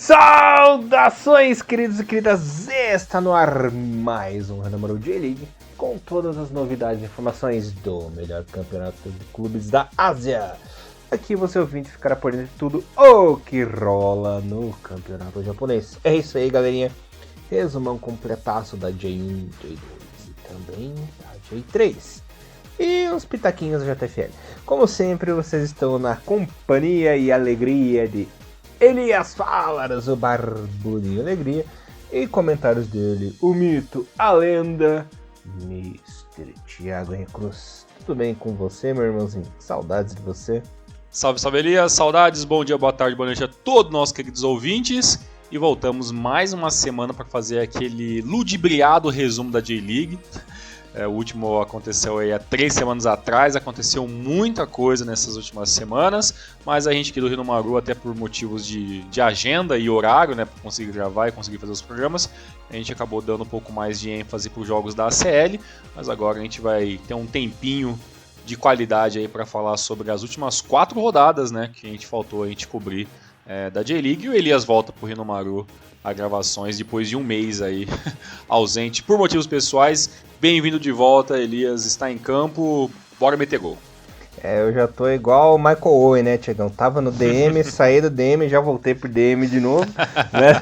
Saudações, queridos e queridas! Está no ar mais um Hanamaru J-League com todas as novidades e informações do melhor campeonato de clubes da Ásia. Aqui você ouvinte ficará por dentro de tudo o que rola no campeonato japonês. É isso aí, galerinha. Resumão completaço da J1, J2 e também da J3. E os pitaquinhos da JFL. Como sempre, vocês estão na companhia e alegria de Elias Falaras, o Barbudinho Alegria, e comentários dele, o mito, a lenda, Mr. Thiago Recruz. Tudo bem com você, meu irmãozinho? Saudades de você. Salve, salve Elias, saudades, bom dia, boa tarde, boa noite a todos nossos queridos ouvintes. E voltamos mais uma semana para fazer aquele ludibriado resumo da J-League. O último aconteceu aí há 3 semanas atrás, aconteceu muita coisa nessas últimas semanas, mas a gente aqui do Hanamaru, até por motivos de agenda e horário, né, para conseguir gravar e conseguir fazer os programas, a gente acabou dando um pouco mais de ênfase para os jogos da ACL, mas agora a gente vai ter um tempinho de qualidade aí para falar sobre as últimas 4 rodadas, né, que a gente cobrir da J-League, e o Elias volta para o Hanamaru a gravações depois de um mês aí ausente por motivos pessoais. Bem-vindo de volta, Elias está em campo, bora meter gol. Eu já tô igual o Michael Owen, né, Tiagão? Tava no DM, saí do DM, já voltei pro DM de novo, né?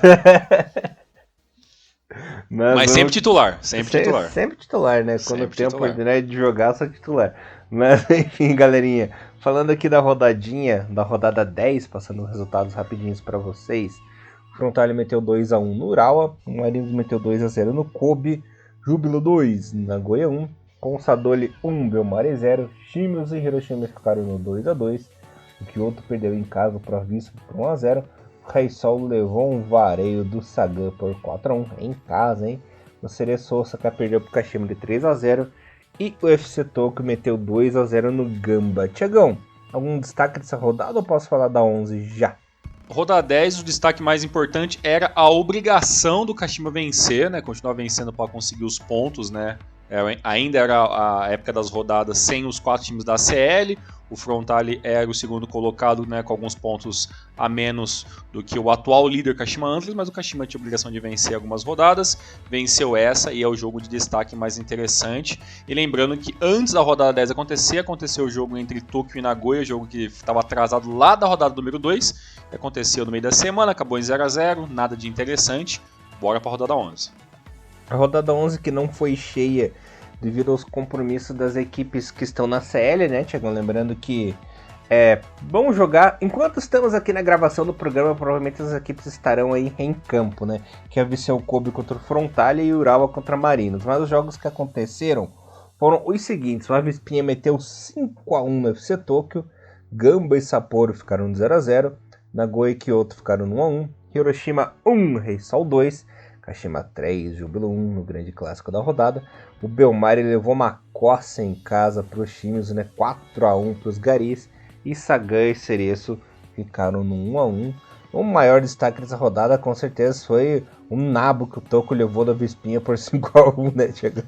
Mas sempre titular, sempre titular. Sempre titular, né? Quando Sempre tem a titular. oportunidade de jogar, sou titular. Mas enfim, galerinha, falando aqui da rodadinha, da rodada 10, passando os resultados rapidinhos pra vocês. O Frontale meteu 2x1 no Urawa, o Marinos meteu 2x0 no Kobe, Júbilo 2, Nagoya 1, Consadole 1, Belmare 0, Shimizu e Hiroshima ficaram no 2x2, o Kyoto perdeu em casa para a Vispa por 1x0, o Raisol levou um vareio do Sagan por 4x1 em casa, hein? O Cereço Osaka perdeu para o Kashima de 3x0 e o FC Tokyo meteu 2x0 no Gamba. Tiagão, algum destaque dessa rodada ou posso falar da 11 já? Rodada 10, o destaque mais importante era a obrigação do Kashima vencer, né? Continuar vencendo para conseguir os pontos, né? Ainda era a época das rodadas sem os 4 times da CL. O Frontale era o segundo colocado, né, com alguns pontos a menos do que o atual líder Kashima Antlers, mas o Kashima tinha a obrigação de vencer algumas rodadas, venceu essa e é o jogo de destaque mais interessante. E lembrando que antes da rodada 10 aconteceu o jogo entre Tokyo e Nagoya, jogo que estava atrasado lá da rodada número 2, que aconteceu no meio da semana, acabou em 0x0, nada de interessante, bora para a rodada 11. A rodada 11 que não foi cheia devido aos compromissos das equipes que estão na CL, né, Thiago? Lembrando que vamos jogar, enquanto estamos aqui na gravação do programa, provavelmente as equipes estarão aí em campo, né? Que é Viseu Kobe contra o Frontale e Urawa contra Marinos. Mas os jogos que aconteceram foram os seguintes: o Avispinha meteu 5x1 no FC Tokyo, Gamba e Sapporo ficaram no 0x0, Nagoya e Kyoto ficaram no 1x1, Hiroshima 1, Reysol 2, Kashima 3, Júbilo 1 no grande clássico da rodada. O Belmare levou uma coça em casa para os times, né? 4x1 para os Garis. E Sagan e Cereço ficaram no 1x1. O maior destaque dessa rodada com certeza foi o nabo que o Toco levou da Vispinha por 5x1, né, Thiago?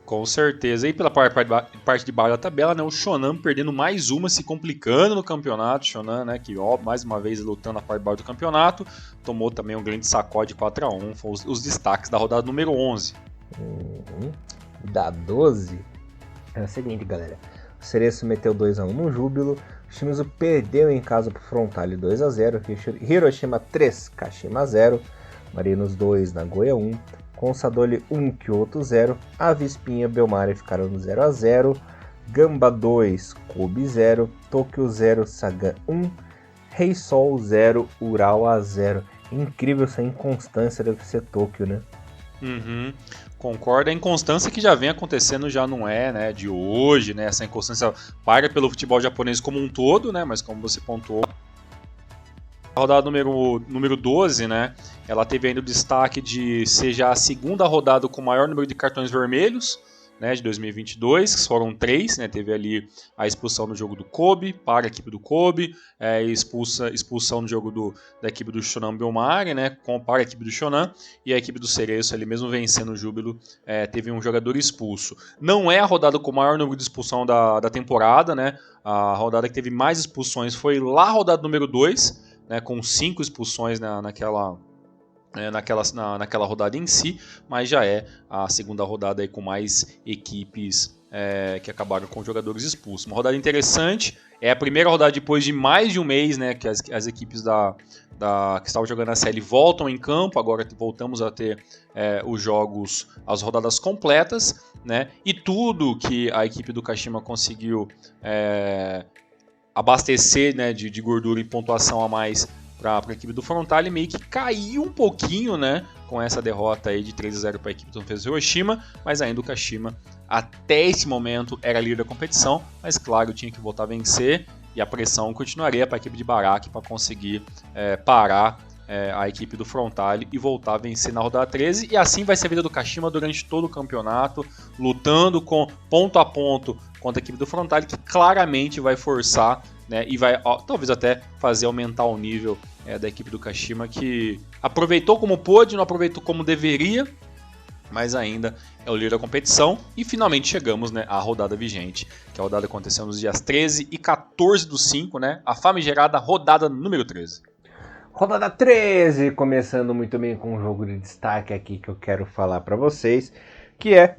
Com certeza. E pela parte de baixo da tabela, né, o Shonan perdendo mais uma, se complicando no campeonato. Shonan, né, que ó, mais uma vez lutando na parte de baixo do campeonato, tomou também um grande sacode 4x1. Foram os destaques da rodada número 11. Da 12, é o seguinte, galera. O Cereço meteu 2x1 no Júbilo. O Shimizu perdeu em casa pro Frontale 2x0. Hiroshima 3, Kashima 0. Marinos 2, Nagoya 1. Consadole 1, Kyoto 0, Avispinha e Belmare ficaram no 0x0, Gamba 2, Kobe 0, Tokyo 0, Sagan 1, Reysol 0, Urawa 0. Incrível essa inconstância deve ser Tokyo, né? Concordo, a inconstância que já vem acontecendo já não é, né, de hoje, né? Essa inconstância paga pelo futebol japonês como um todo, né? Mas como você pontuou, a rodada número 12, né, ela teve ainda o destaque de ser já a segunda rodada com o maior número de cartões vermelhos, né, de 2022, que foram 3, né, teve ali a expulsão no jogo do Kobe, para a equipe do Kobe, expulsão no jogo da equipe do Shonan Belmare, né, para a equipe do Shonan, e a equipe do Cereço, ali mesmo vencendo o Júbilo, teve um jogador expulso. Não é a rodada com o maior número de expulsão da temporada, né, a rodada que teve mais expulsões foi lá a rodada número 2, né, com 5 expulsões naquela rodada em si, mas já é a segunda rodada aí com mais equipes que acabaram com jogadores expulsos. Uma rodada interessante, é a primeira rodada depois de mais de um mês, né, que as equipes que estavam jogando na série voltam em campo, agora voltamos a ter os jogos, as rodadas completas, né, e tudo que a equipe do Kashima conseguiu abastecer, né, de gordura e pontuação a mais para a equipe do Frontale, meio que caiu um pouquinho, né, com essa derrota aí de 3-0 para a equipe do Hiroshima, mas ainda o Kashima até esse momento era líder da competição, mas claro, tinha que voltar a vencer e a pressão continuaria para a equipe de Baraki para conseguir parar a equipe do Frontale e voltar a vencer na rodada 13, e assim vai ser a vida do Kashima durante todo o campeonato, lutando ponto a ponto contra a equipe do Frontale, que claramente vai forçar, né, e vai talvez até fazer aumentar o nível da equipe do Kashima, que aproveitou como pôde, não aproveitou como deveria, mas ainda é o líder da competição. E finalmente chegamos, né, à rodada vigente, que a rodada aconteceu nos dias 13 e 14 do 5, né, a famigerada rodada número 13. Rodada 13, começando muito bem com um jogo de destaque aqui que eu quero falar para vocês, que é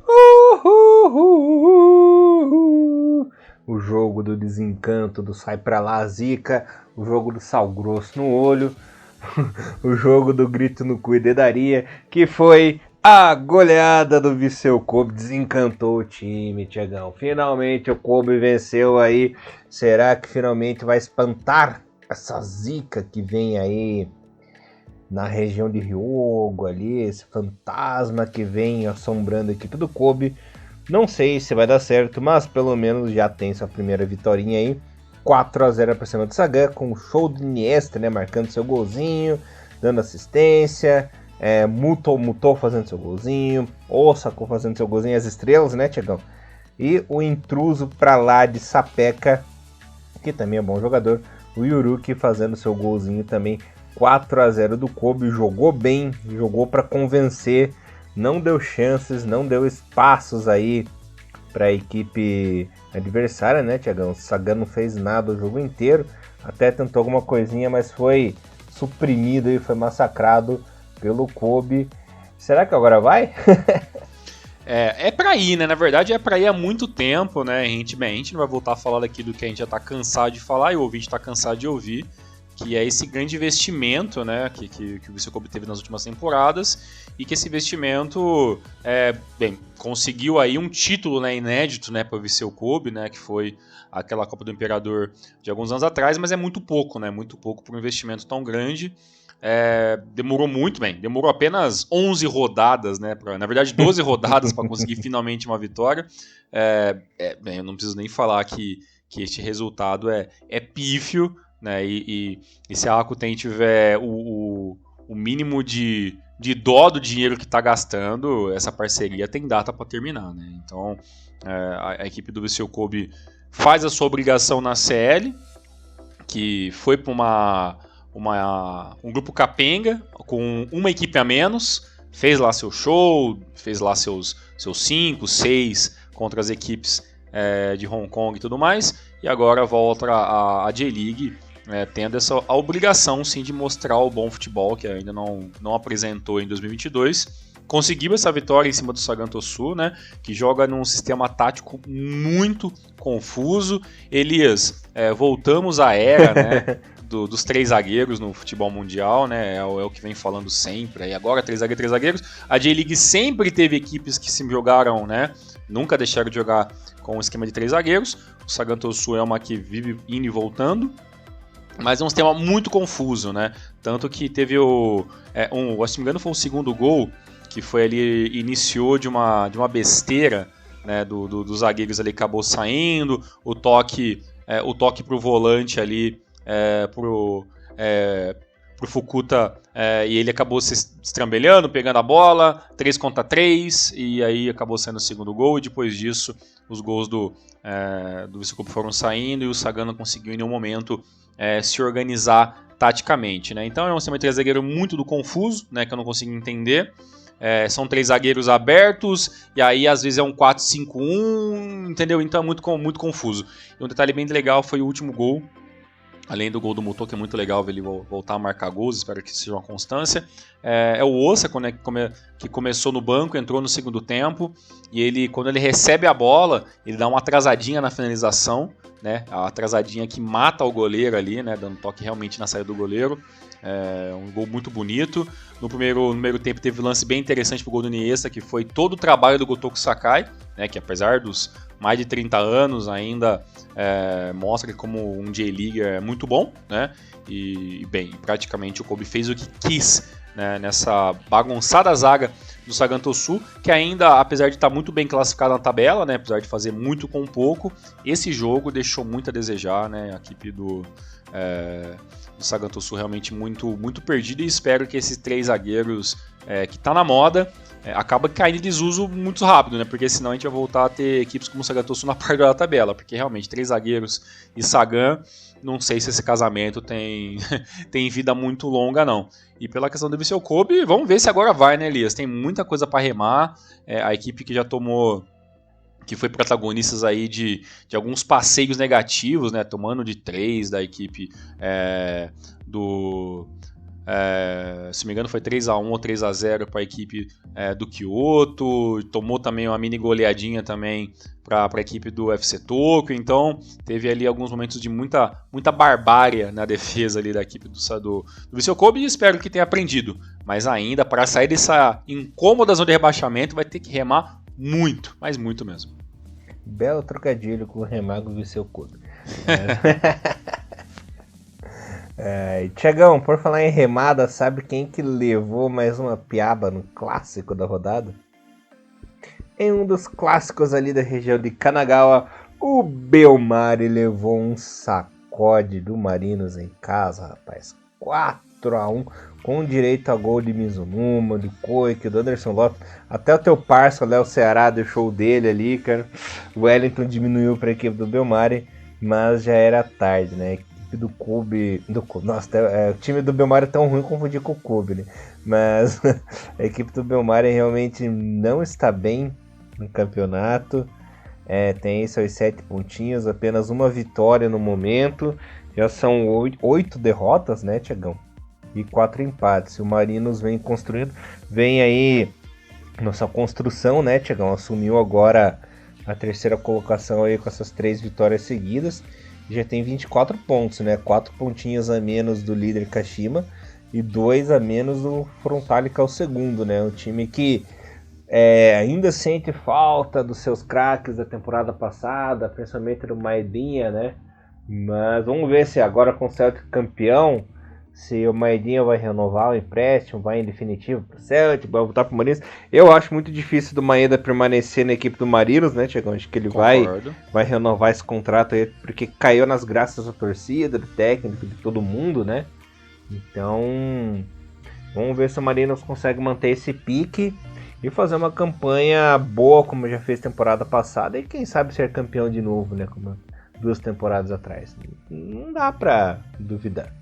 o jogo do desencanto, do sai pra lá zica, o jogo do sal grosso no olho, o jogo do grito no cu e dedaria, que foi a goleada do Viseu Kobe. Desencantou o time, Tiagão. Finalmente o Kobe venceu aí. Será que finalmente vai espantar essa zica que vem aí na região de Hyogo ali, esse fantasma que vem assombrando a equipe do Kobe? Não sei se vai dar certo, mas pelo menos já tem sua primeira vitória aí. 4-0 para cima do Sagan, com o show do Iniesta, né, marcando seu golzinho, dando assistência, Mutou fazendo seu golzinho, Osako fazendo seu golzinho, as estrelas, né, Tiagão? E o intruso pra lá de Sapeca, que também é bom jogador, o Yuruki fazendo seu golzinho também. 4-0 do Kobe, jogou bem, jogou para convencer, não deu chances, não deu espaços aí para a equipe adversária, né, Tiagão? O Sagan não fez nada o jogo inteiro, até tentou alguma coisinha, mas foi suprimido e foi massacrado pelo Kobe. Será que agora vai? É pra ir, né? Na verdade é pra ir há muito tempo, né? A gente não vai voltar a falar aqui do que a gente já tá cansado de falar e o ouvinte tá cansado de ouvir, que é esse grande investimento, né, que o Viseu Kobe teve nas últimas temporadas, e que esse investimento conseguiu aí um título, né, inédito, né, para o Viseu Kobe, né, que foi aquela Copa do Imperador de alguns anos atrás, mas é muito pouco, né, muito pouco para um investimento tão grande. Demorou apenas 11 rodadas, né, na verdade 12 rodadas para conseguir finalmente uma vitória. Eu não preciso nem falar que este resultado é pífio, né, e se a Rakuten tiver o mínimo de dó do dinheiro que está gastando, essa parceria tem data para terminar, né? Então a equipe do Viseu Kobe faz a sua obrigação na CL, que foi para um grupo capenga com uma equipe a menos, fez lá seu show, fez lá seus 5, 6 contra as equipes de Hong Kong e tudo mais, e agora volta a J-League, tendo a obrigação sim de mostrar o bom futebol que ainda não apresentou em 2022. Conseguiu essa vitória em cima do Sagan Tosu, né, que joga num sistema tático muito confuso. Elias, voltamos à era, né, dos 3 zagueiros no futebol mundial, né, é o que vem falando sempre. E agora 3 zagueiros. A J-League sempre teve equipes que se jogaram, né, nunca deixaram de jogar com o esquema de 3 zagueiros. O Sagan Tosu é uma que vive indo e voltando, mas é um sistema muito confuso, né? Tanto que teve se não me engano foi o segundo gol, que foi ali, iniciou de uma besteira, né, dos zagueiros ali, acabou saindo, o toque pro volante ali, pro Fukuta, e ele acabou se estrambelhando, pegando a bola, 3 contra 3, e aí acabou sendo o segundo gol, e depois disso os gols do Viseu Kobe foram saindo, e o Sagan não conseguiu em nenhum momento se organizar taticamente, né? Então é um sistema de 3 zagueiros muito do confuso, né, que eu não consigo entender. São 3 zagueiros abertos, e aí às vezes é um 4-5-1, entendeu? Então é muito confuso. E um detalhe bem legal foi o último gol, além do gol do Muto, que é muito legal ver ele voltar a marcar gols, espero que seja uma constância. É o Ossa, que começou no banco, entrou no segundo tempo, e ele, quando ele recebe a bola, ele dá uma atrasadinha na finalização, né? A atrasadinha que mata o goleiro ali, né? Dando toque realmente na saída do goleiro. Um gol muito bonito. No primeiro tempo teve um lance bem interessante pro gol do Iniesta, que foi todo o trabalho do Gotoku Sakai, né? Que apesar dos mais de 30 anos ainda mostra que como um J-League é muito bom, né? E bem, praticamente o Kobe fez o que quis, né, nessa bagunçada zaga do Sagan Tosu, que ainda, apesar de estar muito bem classificado na tabela, né, apesar de fazer muito com pouco, esse jogo deixou muito a desejar, né, a equipe do Sagan Tosu realmente muito, muito perdida, e espero que esses 3 zagueiros que tá na moda acaba caindo em desuso muito rápido, né, porque senão a gente vai voltar a ter equipes como o Sagan Tosu na parte da tabela, porque realmente 3 zagueiros e Sagan, não sei se esse casamento tem vida muito longa, não. E pela questão do Viseu Kobe, vamos ver se agora vai, né, Elias? Tem muita coisa para remar. A equipe que já tomou, que foi protagonistas aí de alguns passeios negativos, né? Tomando de 3 da equipe se não me engano foi 3-1 ou 3-0 para a equipe do Kyoto, tomou também uma mini goleadinha também para a equipe do FC Tokyo, então teve ali alguns momentos de muita barbárie na defesa ali da equipe do Viseu Kobe, e espero que tenha aprendido, mas ainda para sair dessa incômoda zona de rebaixamento vai ter que remar muito, mas muito mesmo. Belo trocadilho com o remar do Viseu Kobe. Tiagão, por falar em remada, sabe quem que levou mais uma piaba no clássico da rodada? Em um dos clássicos ali da região de Kanagawa, o Belmari levou um sacode do Marinos em casa, rapaz. 4-1, com direito a gol de Mizunuma, do Koike, do Anderson Lopes. Até o teu parça, Léo Ceará, deu show dele ali, cara. O Wellington diminuiu para a equipe do Belmari, mas já era tarde, né? Do Kobe. Nossa, o time do Belmari é tão ruim, confundir com o Kobe, né? Mas a equipe do Belmari realmente não está bem no campeonato. Tem seus 7 pontinhos, apenas uma vitória no momento. Já são 8 derrotas, né, Tiagão? E 4 empates. O Marinos vem construindo, vem aí nossa construção, né, Tiagão? Assumiu agora a 3ª colocação aí com essas 3 vitórias seguidas. Já tem 24 pontos, né? 4 pontinhos a menos do líder Kashima e 2 a menos do Frontale, que é o segundo, né? Um time que ainda sente falta dos seus craques da temporada passada, principalmente do Maedinha, né? Mas vamos ver se agora com o Celtic campeão, se o Maedinha vai renovar o empréstimo, vai em definitivo pro Celtic, vai voltar pro Marinos. Eu acho muito difícil do Maeda permanecer na equipe do Marinos, né, Tiagão? Acho que ele vai renovar esse contrato aí, porque caiu nas graças da torcida, do técnico, de todo mundo, né? Então, vamos ver se o Marinos consegue manter esse pique e fazer uma campanha boa, como já fez temporada passada, e quem sabe ser campeão de novo, né, como 2 temporadas atrás. Não dá pra duvidar.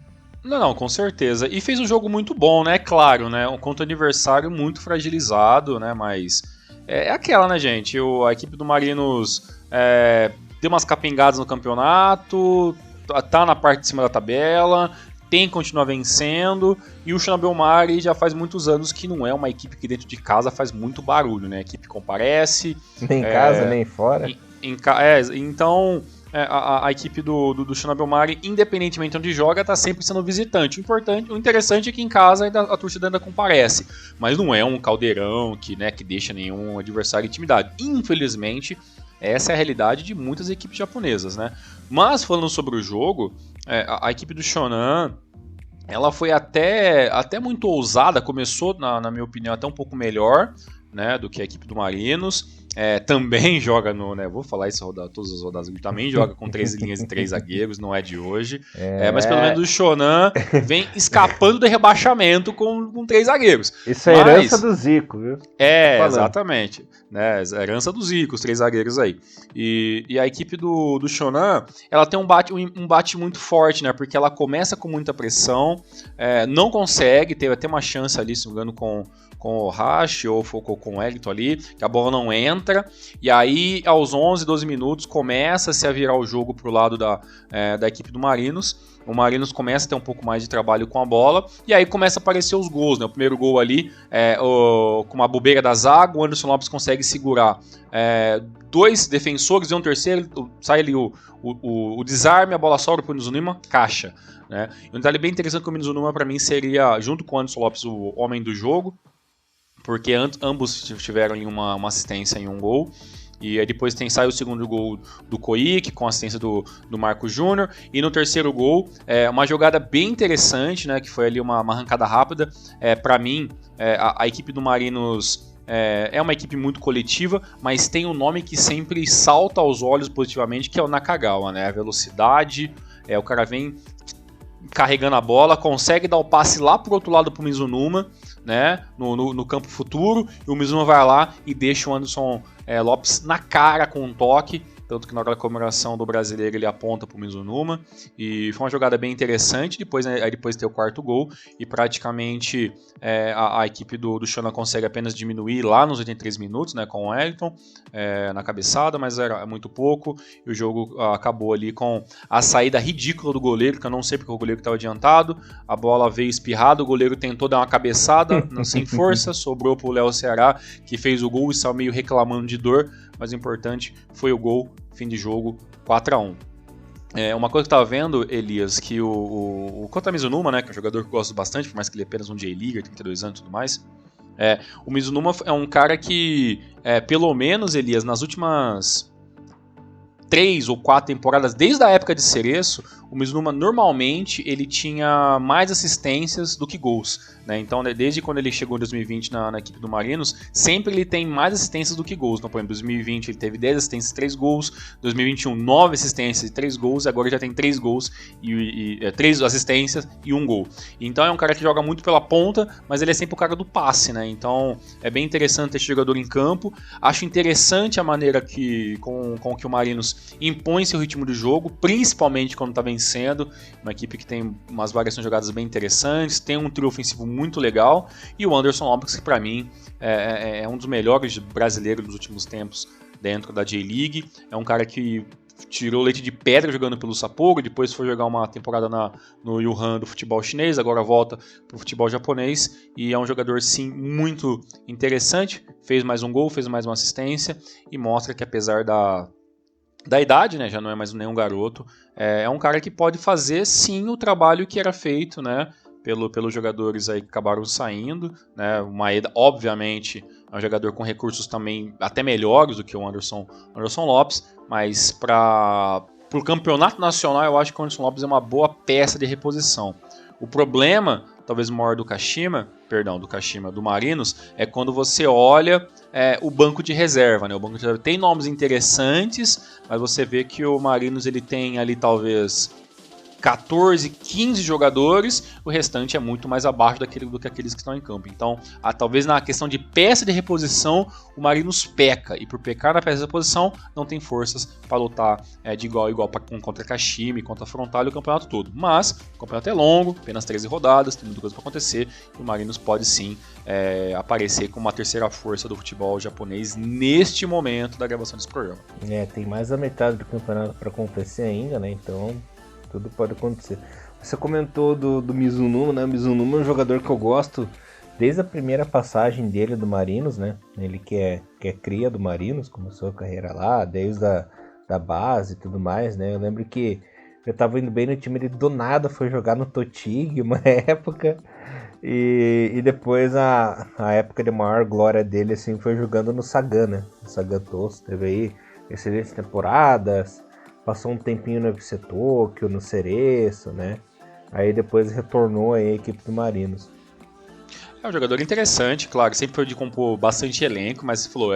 Não, com certeza. E fez um jogo muito bom, né? Claro, né? Contra o adversário muito fragilizado, né? Mas é aquela, né, gente? A equipe do Marinos deu umas capengadas no campeonato, tá na parte de cima da tabela, tem que continuar vencendo. E o Shonan Bellmari já faz muitos anos que não é uma equipe que dentro de casa faz muito barulho, né? A equipe comparece. Nem em casa, nem fora. Então... A equipe do Shonan Bellmari, independentemente de onde joga, está sempre sendo visitante. O interessante é que em casa a torcida ainda comparece, mas não é um caldeirão que deixa nenhum adversário intimidado. Infelizmente, essa é a realidade de muitas equipes japonesas, né? Mas falando sobre o jogo, a equipe do Shonan, ela foi até muito ousada, começou, na minha opinião, até um pouco melhor, né, do que a equipe do Marinos. Também joga vou falar isso todas as rodadas, ele também joga com 3 linhas e 3 zagueiros, não é de hoje, mas pelo menos o Shonan vem escapando do rebaixamento com 3 zagueiros. Isso é herança do Zico, viu? Exatamente, né, herança do Zico, os 3 zagueiros aí. E a equipe do Shonan, ela tem um bate muito forte, né, porque ela começa com muita pressão, não consegue, teve até uma chance ali, se não me engano, com o Hashi ou com o Wellington ali, que a bola não entra. entra, e aí aos 11, 12 minutos começa-se a virar o jogo pro lado da equipe do Marinos. O Marinos começa a ter um pouco mais de trabalho com a bola, e aí começa a aparecer os gols, né? O primeiro gol ali, com uma bobeira da zaga, o Anderson Lopes consegue segurar 2 defensores e um terceiro, sai ali o desarme, a bola sobra pro Mizunuma, caixa. Né? E um detalhe bem interessante que o Mizunuma para mim seria, junto com o Anderson Lopes, o homem do jogo, porque ambos tiveram ali uma assistência e um gol. E aí depois sai o segundo gol do Koik, com assistência do Marco Júnior. E no terceiro gol, uma jogada bem interessante, né, que foi ali uma arrancada rápida. Para mim, a equipe do Marinos é uma equipe muito coletiva, mas tem um nome que sempre salta aos olhos positivamente, que é o Nakagawa. Né? A velocidade, o cara vem carregando a bola, consegue dar o passe lá pro outro lado pro Mizunuma, né, no campo futuro, e o Mizunuma vai lá e deixa o Anderson Lopes na cara com um toque, tanto que na hora da comemoração do brasileiro ele aponta pro Mizunuma, e foi uma jogada bem interessante. Depois tem o quarto gol, e praticamente a equipe do Shonan consegue apenas diminuir lá nos 83 minutos, né, com o Wellington na cabeçada, mas era muito pouco, e o jogo acabou ali com a saída ridícula do goleiro, que eu não sei porque o goleiro estava adiantado, a bola veio espirrada, o goleiro tentou dar uma cabeçada, sem força, sobrou pro Léo Ceará, que fez o gol e saiu meio reclamando de dor, mas o importante foi o gol, fim de jogo, 4-1. Uma coisa que eu tava vendo, Elias, que o Kota Mizunuma, né, que é um jogador que eu gosto bastante, por mais que ele é apenas um J-Leaguer, 32 anos e tudo mais, o Mizunuma é um cara que, pelo menos, Elias, nas últimas 3 ou 4 temporadas, desde a época de Cereço, o Mizunuma normalmente ele tinha mais assistências do que gols. Né? Então, desde quando ele chegou em 2020 na equipe do Marinos, sempre ele tem mais assistências do que gols. Então, por exemplo, em 2020 ele teve 10 assistências e 3 gols, 2021 9 assistências e 3 gols, agora já tem 3 gols, 3 assistências e 1 gol. Então é um cara que joga muito pela ponta, mas ele é sempre o cara do passe. Né? Então é bem interessante esse jogador em campo. Acho interessante a maneira com que o Marinos impõe seu ritmo de jogo, principalmente quando está vencendo. Uma equipe que tem umas variações de jogadas bem interessantes, tem um trio ofensivo muito legal, e o Anderson Lopes, que para mim é um dos melhores brasileiros dos últimos tempos dentro da J-League. É um cara que tirou leite de pedra jogando pelo Sapporo, depois foi jogar uma temporada no Yuhan do futebol chinês, agora volta para o futebol japonês, e é um jogador sim muito interessante, fez mais um gol, fez mais uma assistência, e mostra que apesar da idade, né, já não é mais nenhum garoto, é um cara que pode fazer sim o trabalho que era feito, né, pelos jogadores aí que acabaram saindo, né? O Maeda, obviamente, é um jogador com recursos também até melhores do que o Anderson Lopes, mas para o campeonato nacional eu acho que o Anderson Lopes é uma boa peça de reposição. O problema, talvez maior do Marinos, é quando você olha o banco de reserva, né? O banco de reserva tem nomes interessantes, mas você vê que o Marinos ele tem ali talvez 14, 15 jogadores, o restante é muito mais abaixo do que aqueles que estão em campo. Então, talvez na questão de peça de reposição, o Marinos peca, e por pecar na peça de reposição, não tem forças para lutar de igual a igual contra Kashima, contra Frontal e o campeonato todo. Mas, o campeonato é longo, apenas 13 rodadas, tem muita coisa para acontecer, e o Marinos pode sim aparecer como uma terceira força do futebol japonês neste momento da gravação desse programa. Tem mais da metade do campeonato para acontecer ainda, né? Então tudo pode acontecer. Você comentou do Mizunuma, né? O Mizunuma é um jogador que eu gosto desde a primeira passagem dele do Marinos, né? Ele que é cria do Marinos, começou a carreira lá, desde da base e tudo mais, né? Eu lembro que eu tava indo bem no time, ele do nada foi jogar no Totig uma época, e depois a época de maior glória dele assim, foi jogando no Sagan, né? No Sagan Tosso, teve aí excelentes temporadas, passou um tempinho no FC Tokyo, no Cereço, né? Aí depois retornou aí a equipe do Marinos. É um jogador interessante, claro, sempre foi de compor bastante elenco, mas você falou,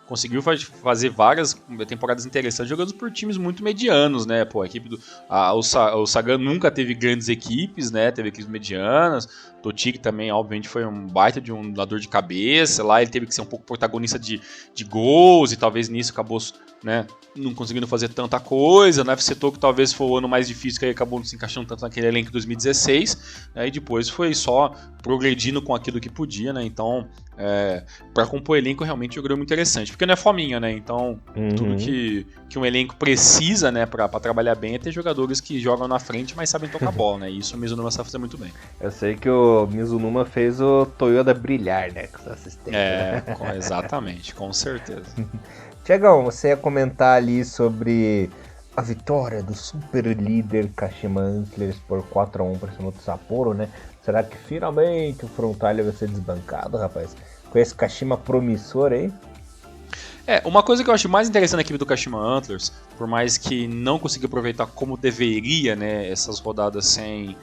conseguiu fazer várias temporadas interessantes jogando por times muito medianos, né? Pô, a equipe o Sagan nunca teve grandes equipes, né? Teve equipes medianas. O Totig também, obviamente, foi um baita de um dor de cabeça. Lá ele teve que ser um pouco protagonista de gols, e talvez nisso acabou né, não conseguindo fazer tanta coisa. No FC Tokyo talvez foi o ano mais difícil, que aí acabou não se encaixando tanto naquele elenco de 2016, né, e depois foi só progredindo com aquilo que podia, né, então para compor elenco realmente é um jogador muito interessante, porque não é fominha, né, então tudo que um elenco precisa, né, para trabalhar bem é ter jogadores que jogam na frente, mas sabem tocar bola, né, e isso o Mizunuma sabe fazer muito bem. Eu sei que o Mizunuma fez o Toyoda brilhar, né, com os assistentes. Exatamente, com certeza. Tiagão, você ia comentar ali sobre a vitória do super líder Kashima Antlers por 4-1 para cima do Sapporo, né? Será que finalmente o Frontale vai ser desbancado, rapaz? Com esse Kashima promissor aí? Uma coisa que eu acho mais interessante na equipe do Kashima Antlers, por mais que não consiga aproveitar como deveria, né, essas rodadas sem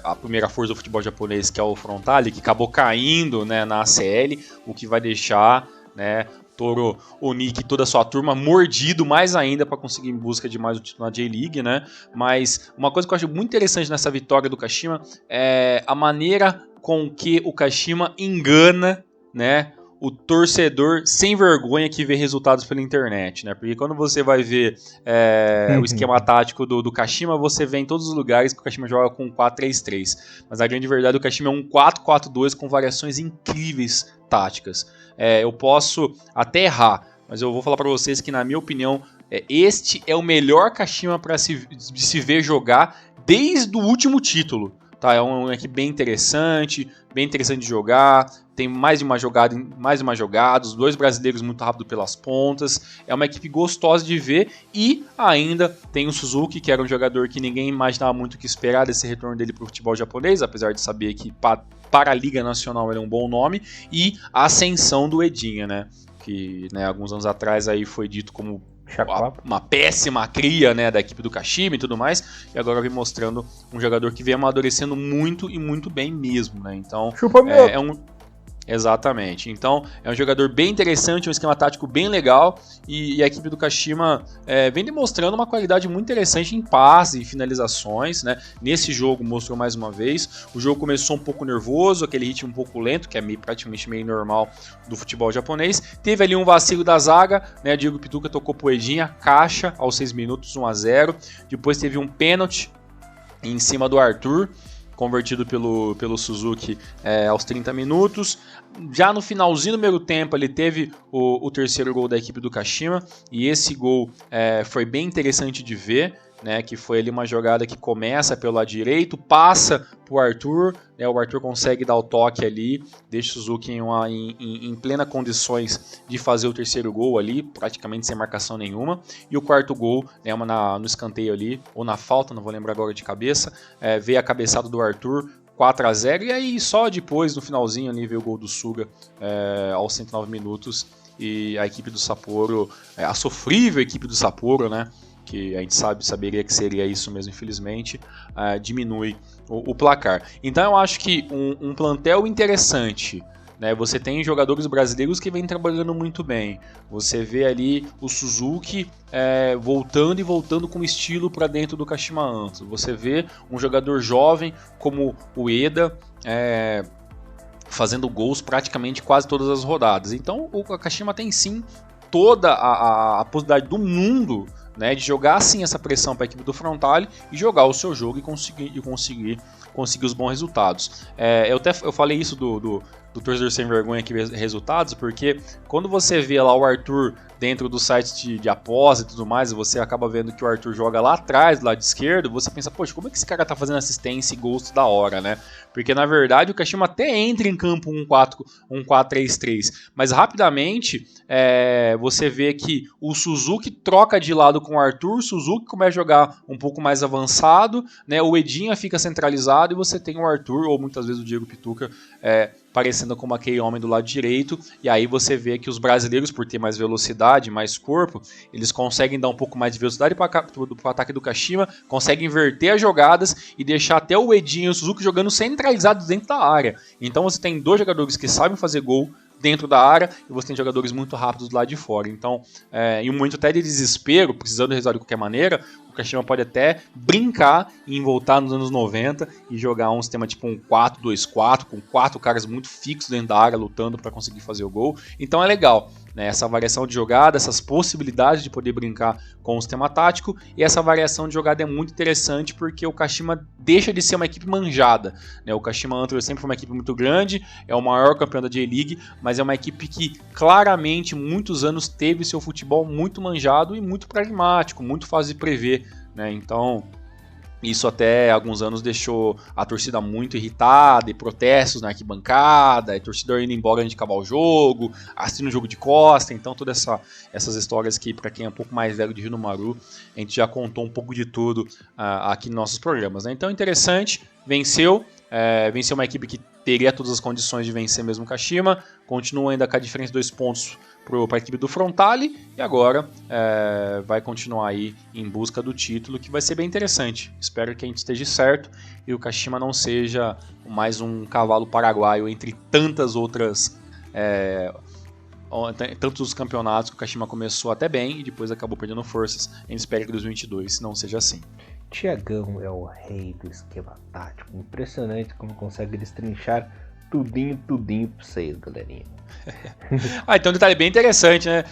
a primeira força do futebol japonês, que é o Frontale, que acabou caindo, né, na ACL, o que vai deixar, né, Toro Oniki e toda a sua turma mordido mais ainda para conseguir em busca de mais o título na J-League, né? Mas uma coisa que eu acho muito interessante nessa vitória do Kashima é a maneira com que o Kashima engana, né, o torcedor sem vergonha que vê resultados pela internet, né? Porque quando você vai ver o esquema tático do Kashima, você vê em todos os lugares que o Kashima joga com 4-3-3. Mas a grande verdade, o Kashima é um 4-4-2 com variações incríveis táticas. Eu posso até errar, mas eu vou falar para vocês que, na minha opinião, este é o melhor Kashima para se ver jogar desde o último título. Tá, é uma equipe bem interessante de jogar, tem mais de uma jogada, os dois brasileiros muito rápido pelas pontas, é uma equipe gostosa de ver, e ainda tem o Suzuki, que era um jogador que ninguém imaginava muito o que esperar desse retorno dele para o futebol japonês, apesar de saber que para a Liga Nacional ele é um bom nome, e a ascensão do Edinha, né, que, né, alguns anos atrás aí foi dito como uma péssima cria, né, da equipe do Kashima e tudo mais, e agora vem mostrando um jogador que vem amadurecendo muito e muito bem mesmo, né, então exatamente, então é um jogador bem interessante, um esquema tático bem legal, e a equipe do Kashima vem demonstrando uma qualidade muito interessante em passe e finalizações, né? Nesse jogo mostrou mais uma vez. O jogo começou um pouco nervoso, aquele ritmo um pouco lento, que é praticamente meio normal do futebol japonês. Teve ali um vacilo da zaga, né? Diego Pituca tocou pro Edinha, caixa aos 6 minutos, 1-0. Depois teve um pênalti em cima do Arthur, convertido pelo Suzuki aos 30 minutos. Já no finalzinho do primeiro tempo, ele teve o terceiro gol da equipe do Kashima, e esse gol foi bem interessante de ver, né, que foi ali uma jogada que começa pelo lado direito, passa pro Arthur, né, o Arthur consegue dar o toque ali, deixa o Suzuki em plena condições de fazer o terceiro gol ali, praticamente sem marcação nenhuma, e o quarto gol, né, no escanteio ali, ou na falta, não vou lembrar agora de cabeça, veio a cabeçada do Arthur, 4-0, e aí só depois, no finalzinho ali, veio o gol do Suga aos 109 minutos, e a equipe do Sapporo, a sofrível equipe do Sapporo, né, que a gente saberia que seria isso mesmo, infelizmente, diminui o placar. Então eu acho que um plantel interessante, né, você tem jogadores brasileiros que vêm trabalhando muito bem, você vê ali o Suzuki voltando com estilo para dentro do Kashima Antlers, você vê um jogador jovem como o Eda, fazendo gols praticamente quase todas as rodadas. Então o Kashima tem sim toda a possibilidade do mundo, né, de jogar assim essa pressão para a equipe do Frontale e jogar o seu jogo e conseguir os bons resultados. Eu falei isso do torcedor sem vergonha que vê resultados, porque quando você vê lá o Arthur dentro do site de aposta e tudo mais, e você acaba vendo que o Arthur joga lá atrás, do lado esquerdo, você pensa, poxa, como é que esse cara tá fazendo assistência e gols da hora, né? Porque na verdade o Kashima até entra em campo um 4-3-3, mas rapidamente você vê que o Suzuki troca de lado com o Arthur, o Suzuki começa a jogar um pouco mais avançado, né? O Edinha fica centralizado e você tem o Arthur, ou muitas vezes o Diego Pituca, parecendo como aquele homem do lado direito, e aí você vê que os brasileiros, por ter mais velocidade, mais corpo, eles conseguem dar um pouco mais de velocidade para o ataque do Kashima, conseguem inverter as jogadas e deixar até o Edinho e o Suzuki jogando centralizados dentro da área. Então você tem dois jogadores que sabem fazer gol dentro da área e você tem jogadores muito rápidos do lado de fora. Então, em um momento até de desespero, precisando resolver de qualquer maneira, o Kashima pode até brincar em voltar nos anos 90 e jogar um sistema tipo um 4-2-4, com 4 caras muito fixos dentro da área lutando para conseguir fazer o gol. Então é legal, né? Essa variação de jogada, essas possibilidades de poder brincar com o sistema tático, e essa variação de jogada é muito interessante porque o Kashima deixa de ser uma equipe manjada, né? O Kashima Antlers sempre foi uma equipe muito grande, é o maior campeão da J-League, mas é uma equipe que claramente muitos anos teve seu futebol muito manjado e muito pragmático, muito fácil de prever, né? Então isso até alguns anos deixou a torcida muito irritada, e protestos na arquibancada, e torcedor indo embora antes de acabar o jogo, assistindo o jogo de costa. Então todas essas histórias que, para quem é um pouco mais velho de Hiromaru, a gente já contou um pouco de tudo aqui nos nossos programas, né? Então interessante, venceu uma equipe que teria todas as condições de vencer mesmo o Kashima, continua ainda com a diferença de 2 pontos para a equipe do Frontale, e agora vai continuar aí em busca do título, que vai ser bem interessante. Espero que a gente esteja certo e o Kashima não seja mais um cavalo paraguaio entre tantas outras tantos campeonatos que o Kashima começou até bem e depois acabou perdendo forças. A gente espera que 2022 não seja assim. Tiagão é o rei do esquema tático. Impressionante como consegue destrinchar tudinho pra vocês, galerinha. Então um detalhe bem interessante, né?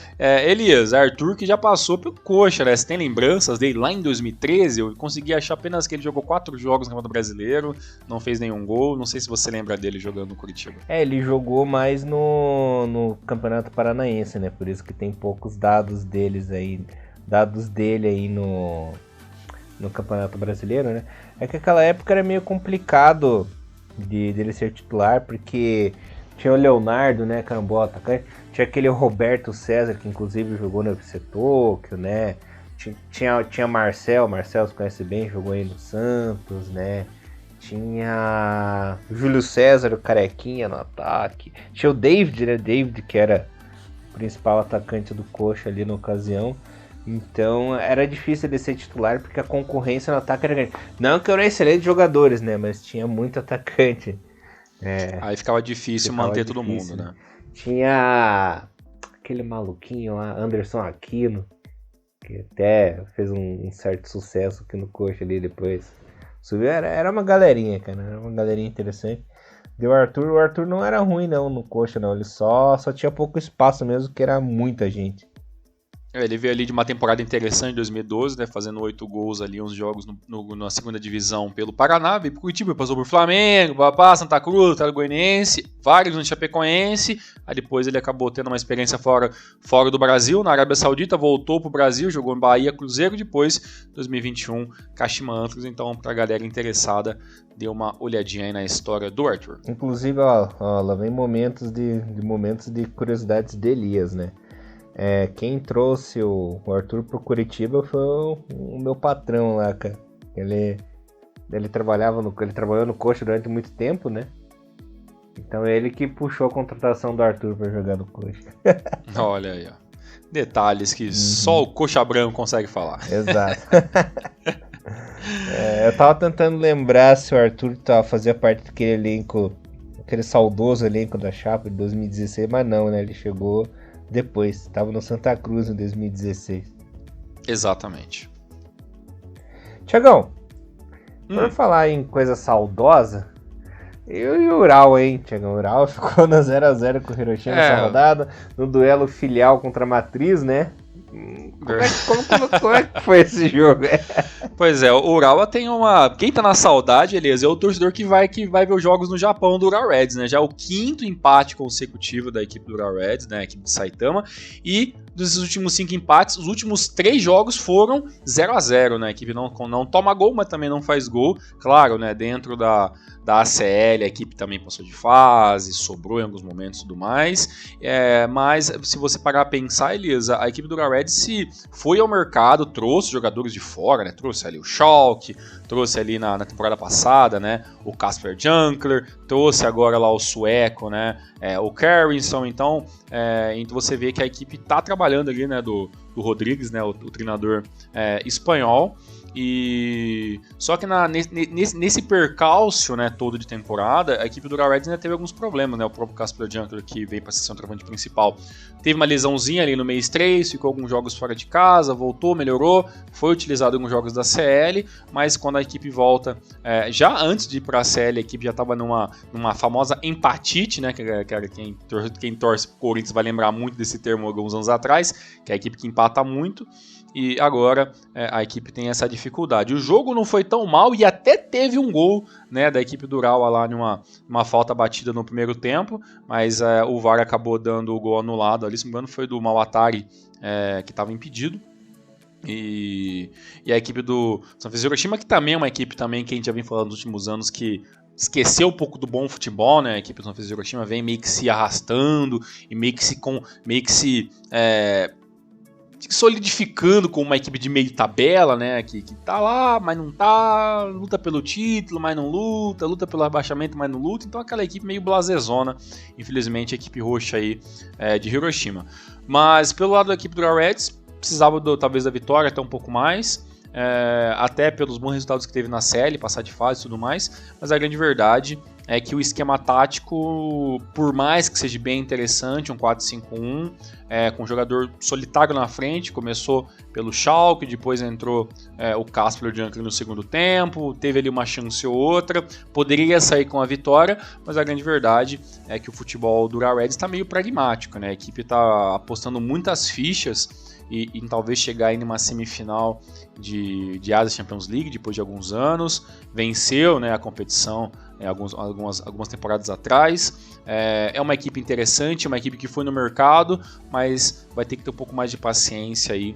Elias, Arthur que já passou pelo Coxa, né? Você tem lembranças dele lá em 2013? Eu consegui achar apenas que ele jogou 4 jogos no Campeonato Brasileiro, não fez nenhum gol. Não sei se você lembra dele jogando no Curitiba. Ele jogou mais no Campeonato Paranaense, né? Por isso que tem poucos dados dele aí no Campeonato Brasileiro, né? É que aquela época era meio complicado dele ser titular, porque tinha o Leonardo, né, que era um bom atacante, tinha aquele Roberto César, que inclusive jogou no FC Tóquio, né, tinha Marcel, você conhece bem, jogou aí no Santos, né, tinha Júlio César, o Carequinha no ataque, tinha o David, né, que era o principal atacante do Coxa ali na ocasião. Então era difícil de ser titular porque a concorrência no ataque era grande. Não que eram excelentes jogadores, né? Mas tinha muito atacante. Aí ficava difícil manter todo mundo, né? Tinha aquele maluquinho lá, Anderson Aquino, que até fez um certo sucesso aqui no Coxa ali depois. Subiu, era uma galerinha, cara. Era uma galerinha interessante. O Arthur não era ruim não no Coxa, não. Ele só tinha pouco espaço mesmo, que era muita gente. Ele veio ali de uma temporada interessante em 2012, né, fazendo 8 gols ali, uns jogos na segunda divisão pelo Paraná, veio pro Curitiba, passou por Flamengo, Babá, Santa Cruz, Atlético Goianiense, vários no Chapecoense. Aí depois ele acabou tendo uma experiência fora do Brasil, na Arábia Saudita, voltou pro Brasil, jogou em Bahia, Cruzeiro, depois 2021 Kashima Antlers. Então, pra galera interessada, dê uma olhadinha aí na história do Arthur. Inclusive, ó, lá vem momentos de curiosidades de Elias, né? Quem trouxe o Arthur pro Curitiba foi o meu patrão lá, cara. Ele trabalhou no Coxa durante muito tempo, né? Então ele que puxou a contratação do Arthur para jogar no Coxa. Olha aí, ó. Detalhes que só o Coxa Branco consegue falar. Exato. Eu tava tentando lembrar se o Arthur fazia parte daquele elenco, aquele saudoso elenco da Chape de 2016, mas não, né? Ele chegou depois, estava no Santa Cruz em 2016. Exatamente. Tiagão, por falar em coisa saudosa, eu e o Ural, hein, Tiagão? O Ural ficou no 0x0 com o Hiroshima nessa rodada, no duelo filial contra a Matriz, né? Como é que foi esse jogo? Pois é, o Urawa tem uma... Quem tá na saudade, Elias, é o torcedor que vai ver os jogos no Japão do Urawa Reds, né? Já é o 5º empate consecutivo da equipe do Urawa Reds, né? A equipe de Saitama. E dos últimos 5 empates, os últimos 3 jogos foram 0x0, né? A equipe não toma gol, mas também não faz gol. Claro, né? Dentro da ACL, a equipe também passou de fase, sobrou em alguns momentos e tudo mais. Mas se você parar a pensar, Elias, a equipe do Urawa Reds se foi ao mercado, trouxe jogadores de fora, né? Trouxe ali o Schalke, trouxe ali na temporada passada, né? O Casper Junkler, trouxe agora lá o sueco, né? O Carrinson. Então você vê que a equipe está trabalhando ali, né? Do Rodrigues, né? O treinador espanhol. E só que nesse percalço, né, todo de temporada, a equipe do Ural Reds ainda teve alguns problemas, né? O próprio Casper Junker, que veio para ser centroavante principal, teve uma lesãozinha ali no mês 3, ficou alguns jogos fora de casa, voltou, melhorou, foi utilizado em alguns jogos da CL, mas quando a equipe volta, já antes de ir para a CL, a equipe já estava numa famosa empatite, né? Quem torce pro Corinthians vai lembrar muito desse termo alguns anos atrás, que é a equipe que empata muito. E agora a equipe tem essa dificuldade. O jogo não foi tão mal e até teve um gol, né, da equipe do Urawa lá numa falta batida no primeiro tempo, mas o VAR acabou dando o gol anulado ali, se não me engano foi do Mawatari, que estava impedido. E a equipe do Sanfrecce Hiroshima, que também é uma equipe também que a gente já vem falando nos últimos anos, que esqueceu um pouco do bom futebol, né? A equipe do Sanfrecce Hiroshima vem meio que se arrastando e meio que se solidificando como uma equipe de meio tabela, né, que tá lá, mas não tá, luta pelo título, mas não luta pelo rebaixamento, mas não luta, então aquela equipe meio blasezona, infelizmente a equipe roxa aí de Hiroshima. Mas pelo lado da equipe do Ural Reds, precisava talvez da vitória até um pouco mais, até pelos bons resultados que teve na série, passar de fase e tudo mais, mas a grande verdade é que o esquema tático, por mais que seja bem interessante, um 4-5-1, com um jogador solitário na frente, começou pelo Schalke, depois entrou o Casper Junker no segundo tempo, teve ali uma chance ou outra, poderia sair com a vitória, mas a grande verdade é que o futebol do Ural Reds está meio pragmático, né? A equipe está apostando muitas fichas e talvez chegar aí numa semifinal de Asia Champions League depois de alguns anos, venceu, né, a competição algumas temporadas atrás. É uma equipe interessante, uma equipe que foi no mercado, mas vai ter que ter um pouco mais de paciência aí,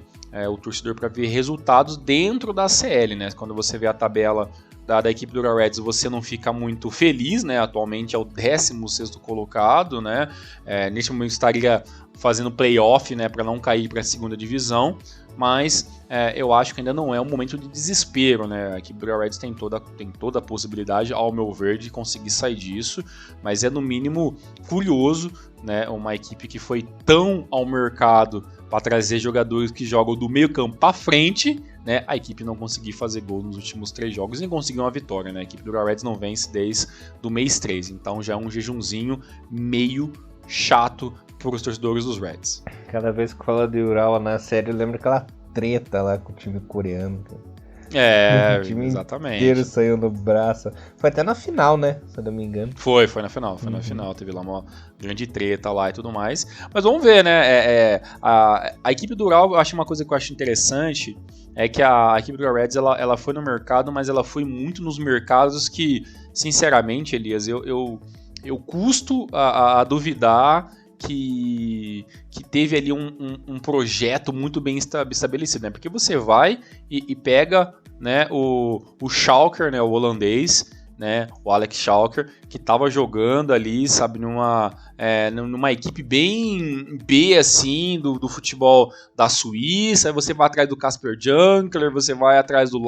o torcedor, para ver resultados dentro da CL, né? Quando você vê a tabela da equipe do Ural Reds, você não fica muito feliz, né? Atualmente é o 16º colocado, né? Neste momento estaria fazendo playoff, né, para não cair para a segunda divisão, mas eu acho que ainda não é um momento de desespero, né? A equipe do Ural Reds tem toda a possibilidade, ao meu ver, de conseguir sair disso, mas é no mínimo curioso, né? Uma equipe que foi tão ao mercado para trazer jogadores que jogam do meio campo para frente, né? A equipe não conseguiu fazer gol nos últimos 3 jogos e conseguiu uma vitória, né? A equipe do Ural Reds não vence desde do mês 3, então já é um jejunzinho meio chato para os torcedores dos Reds. Cada vez que fala de Ural na série, eu lembro aquela treta lá com o time coreano. O time exatamente. inteiro saiu no braço. Foi até na final, né? Se eu não me engano. Foi na final. Na final. Teve lá uma grande treta lá e tudo mais. Mas vamos ver, né? A equipe do Ural, eu acho uma coisa que eu acho interessante, é que a equipe do Ural Reds, ela foi no mercado, mas ela foi muito nos mercados que, sinceramente, Elias, eu custo a duvidar que teve ali um projeto muito bem estabelecido, né? Porque você vai e pega, né, o Schalker, né, o holandês, né, o Alex Schalker, que estava jogando ali, sabe, numa equipe bem B, assim, do futebol da Suíça. Aí você vai atrás do Casper Junker, você vai atrás do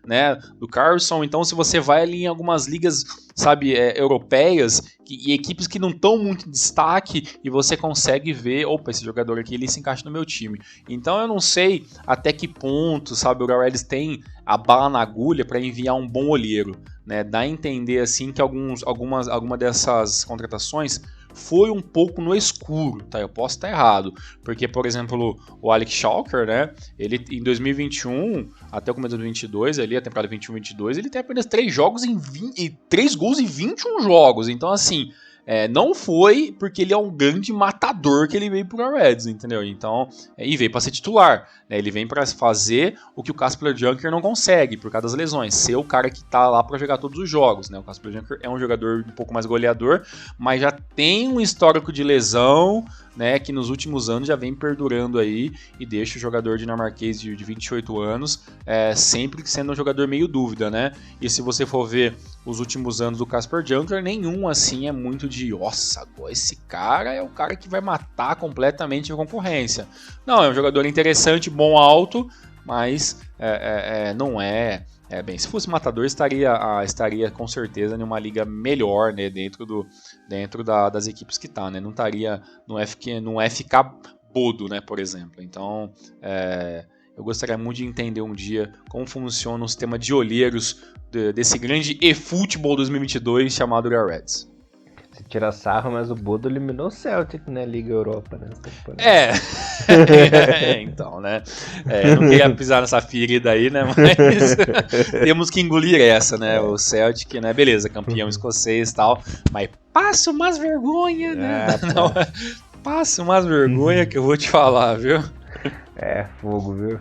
né, do Carlson. Então, se você vai ali em algumas ligas, sabe, europeias, e equipes que não estão muito em destaque, e você consegue ver, opa, esse jogador aqui, ele se encaixa no meu time. Então, eu não sei até que ponto, sabe, o Ural Reds tem a bala na agulha para enviar um bom olheiro, né? Dá a entender, assim, que alguma dessas contratações foi um pouco no escuro, tá? Eu posso estar errado, porque, por exemplo, o Alex Schalker, né? Ele em 2021 até o começo de 2022, ali a temporada 21-22, ele tem apenas 3 jogos 3 gols em 21 jogos. Então, assim, não foi porque ele é um grande matador que ele veio pro Ural Reds, entendeu? Então, e veio para ser titular, né? Ele vem para fazer o que o Casper Junker não consegue por causa das lesões, ser o cara que tá lá para jogar todos os jogos, né? O Casper Junker é um jogador um pouco mais goleador, mas já tem um histórico de lesão, né, que nos últimos anos já vem perdurando aí e deixa o jogador dinamarquês de 28 anos sempre sendo um jogador meio dúvida, né? E se você for ver os últimos anos do Casper Junker, nenhum assim é muito de, nossa, esse cara é o cara que vai matar completamente a concorrência. Não, é um jogador interessante, bom, alto, mas não é... bem, se fosse matador, estaria com certeza em uma liga melhor, né, dentro das equipes que tá, né? Não é ficar bodo, né, por exemplo. Então, Eu gostaria muito de entender um dia como funciona o sistema de olheiros desse grande eFootball 2022 chamado Real Reds. Você tira sarro, mas o Bodo eliminou o Celtic na Liga Europa, né? Então, né? Eu não queria pisar nessa ferida aí, né? Mas temos que engolir essa, né? O Celtic, né? Beleza, campeão escocês e tal, mas passa umas vergonha, né? Não, passa umas vergonha que eu vou te falar, viu? É fogo, viu?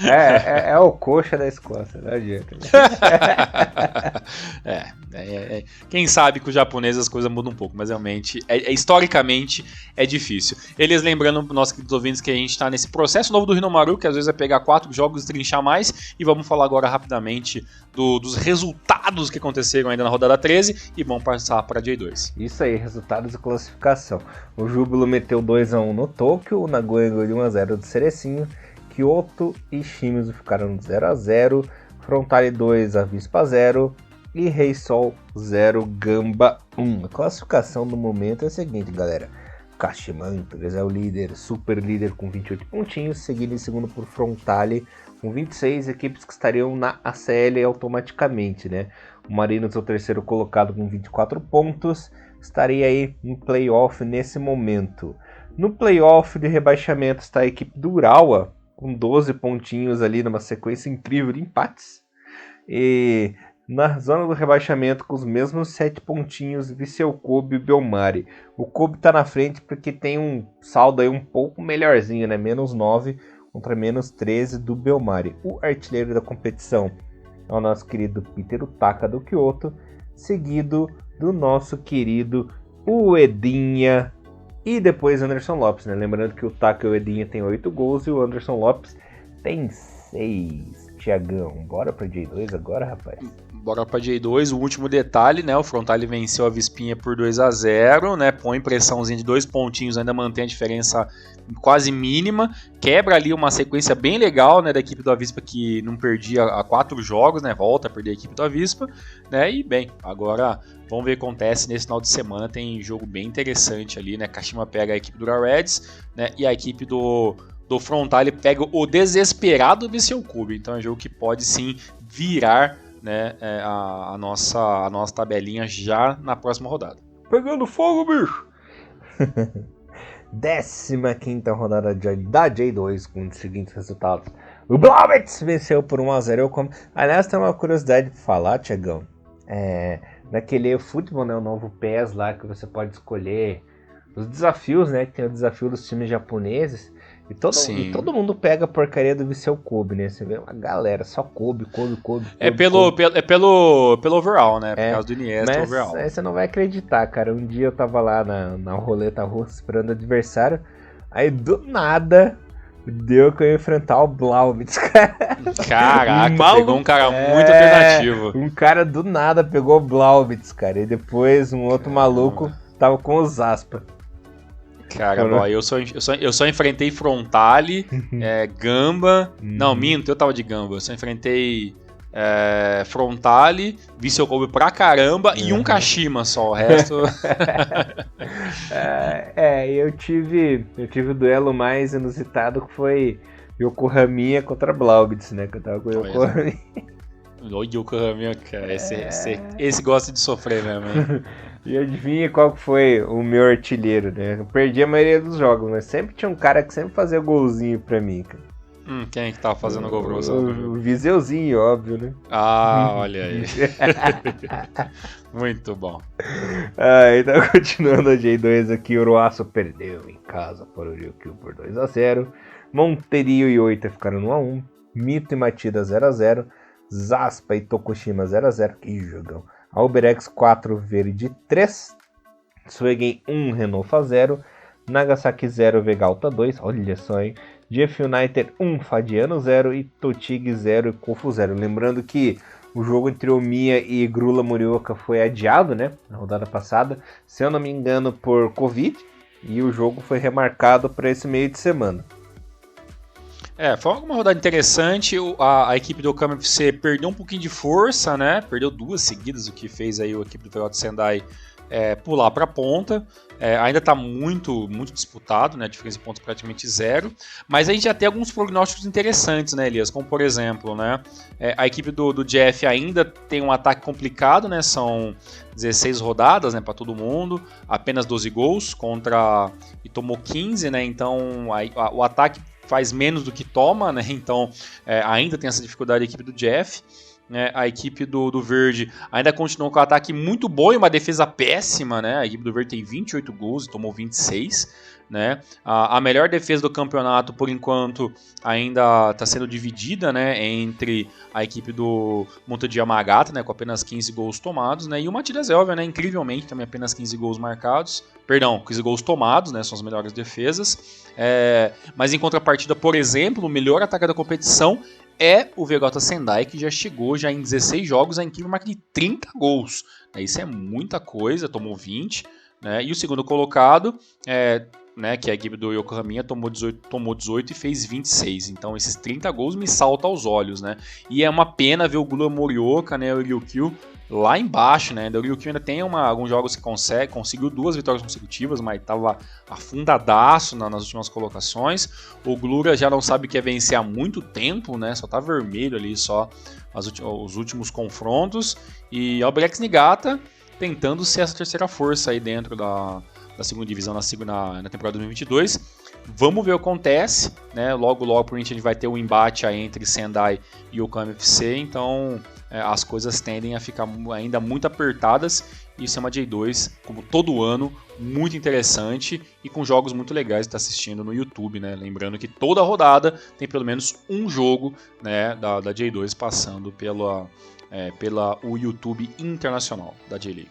É o coxa da Escócia, não adianta. Quem sabe com o japonês as coisas mudam um pouco, mas realmente, historicamente, é difícil. Eles lembrando para nossos queridos ouvintes que a gente está nesse processo novo do Hinomaru, que às vezes é pegar 4 jogos e trinchar mais, e vamos falar agora rapidamente dos resultados que aconteceram ainda na rodada 13, e vamos passar para a J2. Isso aí, resultados e classificação. O Júbilo meteu 2-1 no Tóquio, o Nagoya ganhou de 1-0 do Cerecinho, Kyoto e Shimizu ficaram no 0-0, Frontale 2, Avispa 0 e Rei Sol 0, Gamba 1. A classificação no momento é a seguinte, galera. Kashima Antlers é o líder, super líder com 28 pontinhos, seguido em segundo por Frontale com 26, equipes que estariam na ACL automaticamente, né? O Marinos é o terceiro colocado com 24 pontos, estaria aí em playoff nesse momento. No playoff de rebaixamento está a equipe do Urawa, com 12 pontinhos ali numa sequência incrível de empates. E na zona do rebaixamento com os mesmos 7 pontinhos, Viseu Kobe e Belmari. O Kobe está na frente porque tem um saldo aí um pouco melhorzinho, né? Menos 9 contra menos 13 do Belmari. O artilheiro da competição é o nosso querido Peter Utaka do Kyoto, seguido do nosso querido Uedinha e depois Anderson Lopes, né? Lembrando que o Utaka e o Uedinha tem 8 gols e o Anderson Lopes tem 6. Tiagão, bora pra J2 agora, rapaz? Bora pra J2, o último detalhe, né? O Frontale venceu a Vispinha por 2-0, né? Põe pressãozinha de 2 pontinhos, ainda mantém a diferença quase mínima. Quebra ali uma sequência bem legal, né? Da equipe do Avispa que não perdia há 4 jogos, né? Volta a perder a equipe do Avispa, né? E bem, agora vamos ver o que acontece nesse final de semana. Tem jogo bem interessante ali, né? Kashima pega a equipe do Real Reds, né? E a equipe do Frontale pega o desesperado Viseu Kobe. Então é um jogo que pode sim virar, né, a nossa tabelinha já na próxima rodada. Pegando fogo, bicho! 15ª rodada da J2 com os seguintes resultados. O Blauwitz venceu por 1-0. Aliás, tem uma curiosidade pra falar, Tiagão. Naquele futebol, né, o novo PES lá, que você pode escolher os desafios, né? Que tem o desafio dos times japoneses. E todo mundo pega a porcaria do Viseu Kobe, né? Você vê uma galera, só Kobe. É pelo overall, né? Por causa do Iniesta, overall. Aí você não vai acreditar, cara. Um dia eu tava lá na roleta russa esperando o adversário. Aí do nada deu que eu ia enfrentar o Blauwitz, cara. Caraca, pegou um cara muito alternativo. Um cara do nada pegou o Blauwitz, cara. E depois um outro maluco tava com os Aspa. Cara, bom, eu só enfrentei Frontale, Gamba. Não, minto, eu tava de Gamba. Eu só enfrentei Frontale, Viseu Kobe pra caramba e um Kashima só. O resto. Eu tive o duelo mais inusitado que foi Yokohama contra Blauwitz, né? Que eu tava com o Yokohama. O Yokohama, cara. Esse gosta de sofrer mesmo, hein? E adivinha qual foi o meu artilheiro, né? Eu perdi a maioria dos jogos, mas sempre tinha um cara que sempre fazia golzinho pra mim, cara. Quem é que tava fazendo gol pra você? O Viseuzinho, óbvio, né? Ah, olha aí. Muito bom. Então, continuando a J2 aqui, o Uruaço perdeu em casa para o Ryukyu por 2-0. Monterio e Oita ficaram no 1-1. Mito e Matida 0-0. Zaspa e Tokushima 0-0. Que jogão. Alberex 4, Verde 3, Suegen 1, Renofa 0, Nagasaki 0, Vegalta 2, olha só, hein? GF United 1, Fadiano 0 e Totig 0 e Kofu 0. Lembrando que o jogo entre Omiya e Grula Morioka foi adiado, né? Na rodada passada, se eu não me engano, por Covid, e o jogo foi remarcado para esse meio de semana. Foi uma rodada interessante. A equipe do Okama FC perdeu um pouquinho de força, né? Perdeu 2 seguidas, o que fez aí a equipe do Toyota Sendai pular para a ponta. Ainda está muito, muito disputado, né? A diferença de pontos praticamente zero. Mas a gente já tem alguns prognósticos interessantes, né, Elias? Como, por exemplo, né, a equipe do Jeff ainda tem um ataque complicado, né? São 16 rodadas, né, para todo mundo. Apenas 12 gols e tomou 15, né? Então o ataque faz menos do que toma, né? Então ainda tem essa dificuldade a equipe do Jeff. A equipe do Verde ainda continua com um ataque muito bom e uma defesa péssima, né? A equipe do Verde tem 28 gols e tomou 26, né? A melhor defesa do campeonato, por enquanto, ainda está sendo dividida, né, entre a equipe do Monte de Yamagata, né, com apenas 15 gols tomados, né? E o Matias Elvia, né, incrivelmente, também apenas 15 gols marcados. Perdão, 15 gols tomados, né? São as melhores defesas. Mas em contrapartida, por exemplo, o melhor ataque da competição é o Vegalta Sendai, que já chegou em 16 jogos a incrível marca de 30 gols. Isso é muita coisa, tomou 20. Né? E o segundo colocado, né, que é a equipe do Yokohama, tomou 18 e fez 26. Então esses 30 gols me saltam aos olhos. Né? E é uma pena ver o Gula Morioka, né, o Ryukyu, lá embaixo, né? O Ryukyu ainda tem alguns jogos que conseguiu 2 vitórias consecutivas, mas estava afundadaço nas últimas colocações. O Glura já não sabe o que é vencer há muito tempo, né? Só tá vermelho ali, só os últimos confrontos. E o Brex Niigata tentando ser essa terceira força aí dentro da segunda divisão na temporada 2022. Vamos ver o que acontece, né? Logo, provavelmente a gente vai ter um embate aí entre Sendai e Yokohama FC, então as coisas tendem a ficar ainda muito apertadas. E isso é uma J2, como todo ano, muito interessante e com jogos muito legais de estar assistindo no YouTube, né? Lembrando que toda rodada tem pelo menos um jogo, né, da J2 passando pela o YouTube internacional da J-League.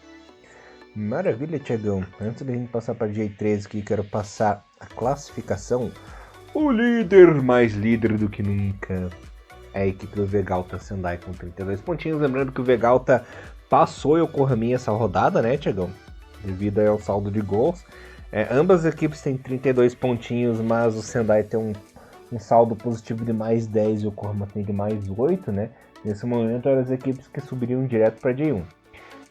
Maravilha, Tiagão. Antes da gente passar para a J3 aqui, quero passar a classificação. O líder, mais líder do que nunca, é a equipe do Vegalta Sendai com 32 pontinhos. Lembrando que o Vegalta passou o Yokohama essa rodada, né, Tiagão? Devido ao saldo de gols. Ambas as equipes têm 32 pontinhos, mas o Sendai tem um saldo positivo de mais 10 e o Yokohama tem de mais 8, né? Nesse momento eram as equipes que subiriam direto para J1.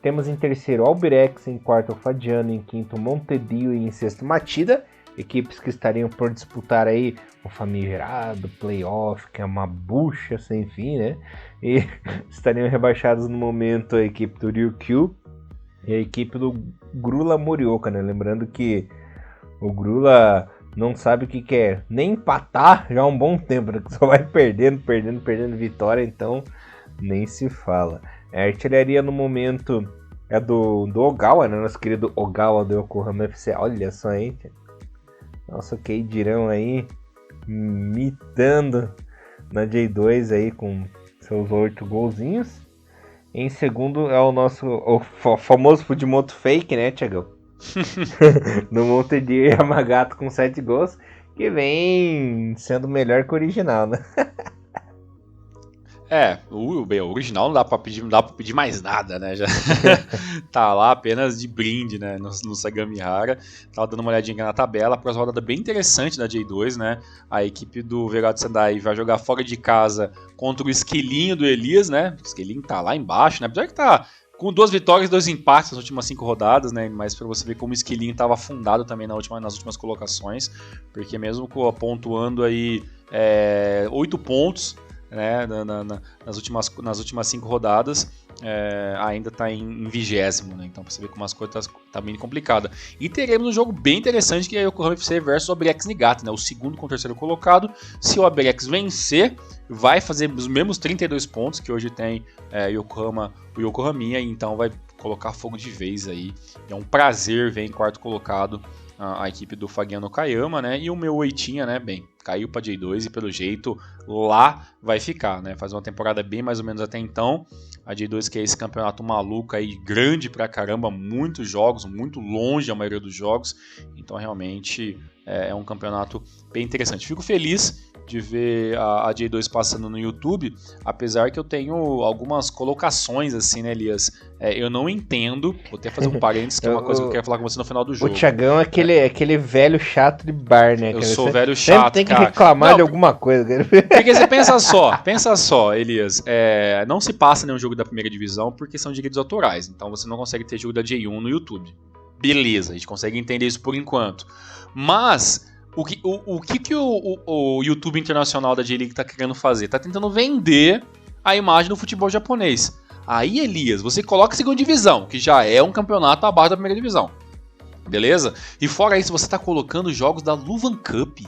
Temos em terceiro Albirex, em quarto Fadiano, em quinto Montedio e em sexto Matida. Equipes que estariam por disputar aí o famigerado playoff, que é uma bucha sem fim, né? E estariam rebaixados no momento a equipe do Ryukyu e a equipe do Grula Morioka, né? Lembrando que o Grula não sabe o que quer nem empatar já há um bom tempo, né? Só vai perdendo vitória, então nem se fala. A artilharia no momento é do Ogawa, né? Nosso querido Ogawa do Yokohama FC. Olha só, hein? Nosso Keidirão aí mitando na J2 aí com seus 8 golzinhos. Em segundo é o famoso Fujimoto Fake, né, Thiagão? No Monte de Yamagata com 7 gols, que vem sendo melhor que o original, né? O original não dá pra pedir mais nada, né? Já tá lá apenas de brinde, né? No Sagamihara. Tava dando uma olhadinha na tabela. A próxima rodada bem interessante da J2, né? A equipe do Vegalta Sendai vai jogar fora de casa contra o Esquilinho do Elias, né? O Esquilinho tá lá embaixo, né? Apesar que tá com 2 vitórias e 2 empates nas últimas 5 rodadas, né? Mas pra você ver como o Esquilinho tava afundado também nas últimas colocações. Porque mesmo pontuando aí 8 pontos, né, nas últimas 5 rodadas, ainda está em 20º, né? Então você vê como as coisas tá bem complicada. E teremos um jogo bem interessante que é o Yokohama FC versus o Albirex Niigata, né? O segundo com o terceiro colocado. Se o Albirex vencer, vai fazer os mesmos 32 pontos que hoje tem o Yokohaminha, então vai colocar fogo de vez aí. É um prazer ver em quarto colocado a equipe do Fagiano Okayama, né? E o meu Oitinha, né? Bem, caiu para J2 e pelo jeito lá vai ficar, né? Faz uma temporada bem mais ou menos até então. A J2 que é esse campeonato maluco aí, grande pra caramba, muitos jogos, muito longe a maioria dos jogos. Então realmente é um campeonato bem interessante. Fico feliz de ver a J2 passando no YouTube, apesar que eu tenho algumas colocações assim, né, Elias? Eu não entendo, vou até fazer um parênteses, que é uma coisa que eu quero falar com você no final do jogo. O Thiagão é aquele velho chato de bar, né? Eu sou velho chato, tem que cara. reclamar de alguma coisa. Porque você pensa só, Elias, não se passa nenhum jogo da primeira divisão porque são direitos autorais, então você não consegue ter jogo da J1 no YouTube. Beleza, a gente consegue entender isso por enquanto. Mas o que o YouTube Internacional da J-League tá querendo fazer? Tá tentando vender a imagem do futebol japonês. Aí, Elias, você coloca a segunda divisão, que já é um campeonato abaixo da primeira divisão. Beleza? E fora isso, você tá colocando jogos da Luvan Cup.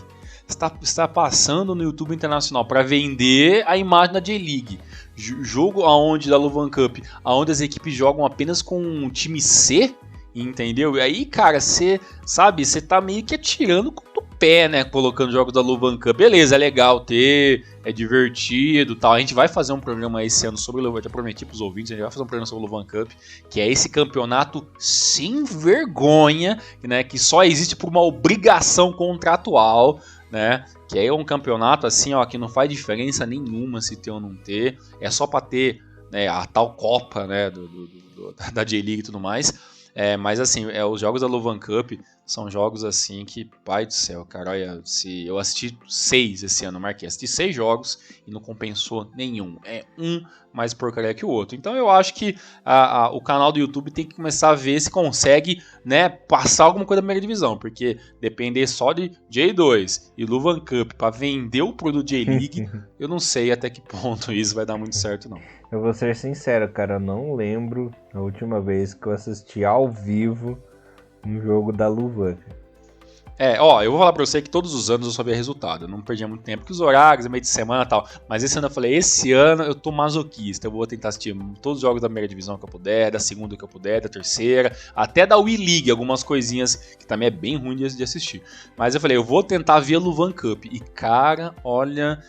Está passando no YouTube Internacional para vender a imagem da J-League. Jogo da Luvan Cup, onde as equipes jogam apenas com um time C. Entendeu? E aí, cara, você tá meio que atirando com o pé, né? Colocando jogos da Luvan Cup. Beleza, é legal ter, é divertido e tal. A gente vai fazer um programa esse ano sobre o Luvan Cup. Já prometi pros ouvintes, a gente vai fazer um programa sobre o Luvan Cup, que é esse campeonato sem vergonha, né? Que só existe por uma obrigação contratual, né? Que é um campeonato assim, ó, que não faz diferença nenhuma se ter ou não ter. É só pra ter, né, a tal Copa, né? Da J-League e tudo mais. Mas assim, os jogos da Luvan Cup são jogos assim que, pai do céu, cara, olha, se eu assisti 6 esse ano, marquei, assisti 6 jogos e não compensou nenhum, é um mais porcaria que o outro. Então eu acho que o canal do YouTube tem que começar a ver se consegue, né, passar alguma coisa da primeira divisão, porque depender só de J2 e Luvan Cup para vender o produto J-League, eu não sei até que ponto isso vai dar muito certo não. Eu vou ser sincero, cara, eu não lembro a última vez que eu assisti ao vivo um jogo da Luvan. Eu vou falar pra você que todos os anos eu só via resultado, eu não perdia muito tempo, porque os horários, é meio de semana e tal, mas esse ano eu falei, esse ano eu tô masoquista, eu vou tentar assistir todos os jogos da primeira divisão que eu puder, da segunda que eu puder, da terceira, até da Wii League, algumas coisinhas que também é bem ruim de assistir, mas eu falei, eu vou tentar ver a Luvan Cup, e cara, olha...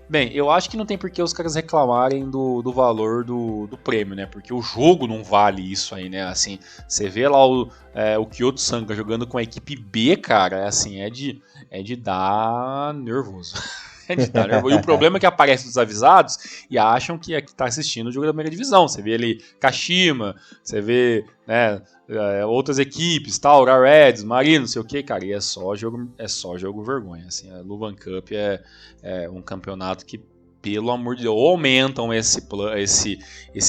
Bem, eu acho que não tem por que os caras reclamarem do valor do prêmio, né? Porque o jogo não vale isso aí, né? Assim, você vê lá o Kyoto Sanga jogando com a equipe B, cara, assim, é de dar nervoso. E o problema é que aparece dos avisados e acham que tá assistindo o jogo da primeira divisão. Você vê ali Kashima, você vê, né, outras equipes, tal, Reds, Marino, não sei o que, cara, e é só jogo vergonha. Assim, a Luvan Cup é um campeonato que, pelo amor de Deus, ou aumentam esse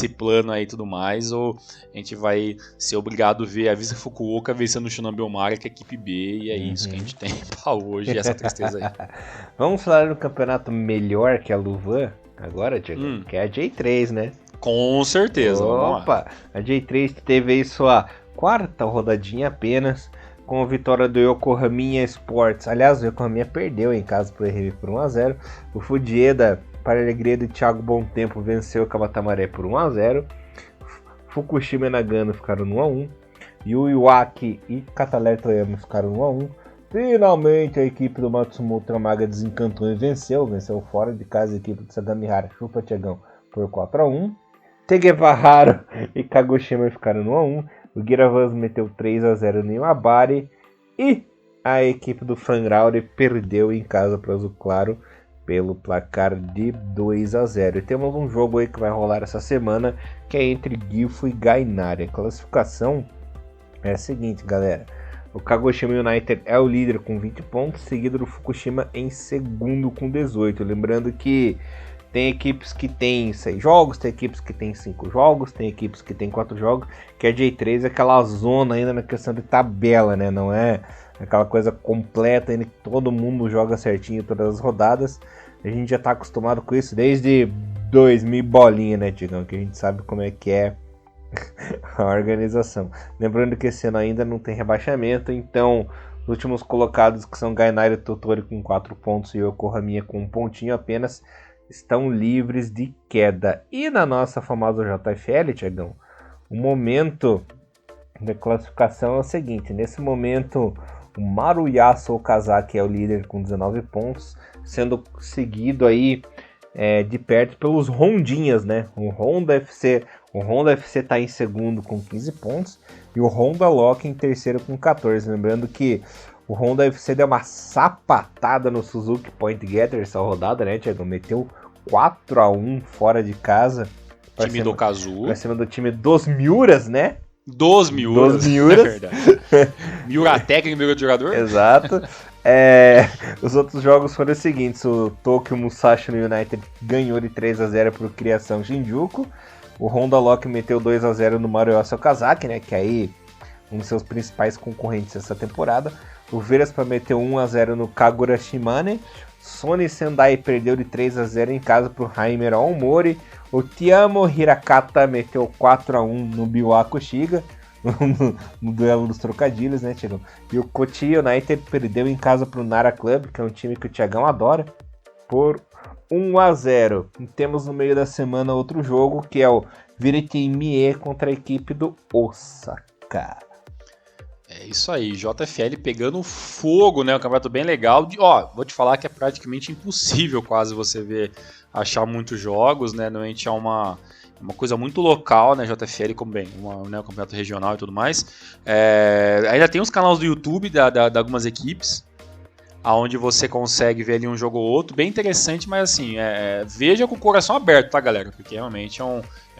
plano aí e tudo mais, ou a gente vai ser obrigado a ver a Visa Fukuoka vencendo o Shonan Bellmare, que é a equipe B, e é isso que a gente tem pra hoje, essa tristeza aí. Vamos falar do campeonato melhor que a Luvan agora, Thiago? Que é a J3, né? Com certeza. Opa! A J3 teve aí sua 4ª rodadinha apenas, com a vitória do Yokohama Sports. Aliás, o Yokohama perdeu em casa pro RV por 1-0. O Fujieda, para a alegria de Thiago Bom Tempo, venceu o Kawatamaré por 1-0. Fukushima e Nagano ficaram no 1-1. E o Iwaki e Cataler Toyama ficaram no 1-1. Finalmente a equipe do Matsumoto Tramaga desencantou e venceu fora de casa a equipe do Sagamihara, chupa Tiagão, por 4-1. Tegevahara e Kagoshima ficaram no 1-1. O Giravans meteu 3-0 no Iwabari. E a equipe do Fangrauri perdeu em casa para o Azul Claro pelo placar de 2-0. E temos um jogo aí que vai rolar essa semana, que é entre Gifu e Gainari. A classificação é a seguinte, galera. O Kagoshima United é o líder com 20 pontos, seguido do Fukushima em segundo com 18. Lembrando que tem equipes que tem 6 jogos, tem equipes que tem 5 jogos, tem equipes que tem 4 jogos, que a J3 é aquela zona ainda na questão de tabela, né? Não é aquela coisa completa em que todo mundo joga certinho todas as rodadas. A gente já tá acostumado com isso desde 2000 bolinha, né, Tigão? Que a gente sabe como é que é a organização. Lembrando que esse ano ainda não tem rebaixamento, então os últimos colocados, que são Gainari e Totori com 4 pontos e Yokohama com 1 pontinho apenas, estão livres de queda. E na nossa famosa JFL, Tiagão, o momento da classificação é o seguinte: nesse momento o Maruyasa Okazaki é o líder com 19 pontos, sendo seguido aí de perto pelos Rondinhas, né? O Honda FC está em segundo com 15 pontos e o Honda Lock em terceiro com 14. Lembrando que O Honda FC deu uma sapatada no Suzuki Point Gather essa rodada, né, Thiago? Meteu 4-1 fora de casa. Time do Kazu. Pra cima do time dos Miuras, né? Dos Miuras. É verdade. Miura técnico, Miura de jogador. Exato. Os outros jogos foram os seguintes. O Tokyo Musashi no United ganhou de 3-0 pro Criação Shinjuku. O Honda Lock meteu 2-0 no Maruyoshi Okazaki, né? Que aí um dos seus principais concorrentes essa temporada. O Verespa meteu 1-0 no Kagura Shimane. Sony Sendai perdeu de 3-0 em casa pro Haimer Aomori. O Tiamo Hirakata meteu 4-1 no Biwako Shiga. No duelo dos trocadilhos, né, Tiagão? E o Kochi United perdeu em casa pro Nara Club, que é um time que o Tiagão adora, por 1-0. E temos no meio da semana outro jogo, que é o Virete Mie contra a equipe do Osaka. É isso aí, JFL pegando fogo, né? Um campeonato bem legal. Vou te falar que é praticamente impossível quase você achar muitos jogos, né? Normalmente é uma coisa muito local, né? JFL, como bem, um campeonato regional e tudo mais. Ainda tem os canais do YouTube de algumas equipes, onde você consegue ver ali um jogo ou outro, bem interessante, mas assim, veja com o coração aberto, tá, galera? Porque realmente é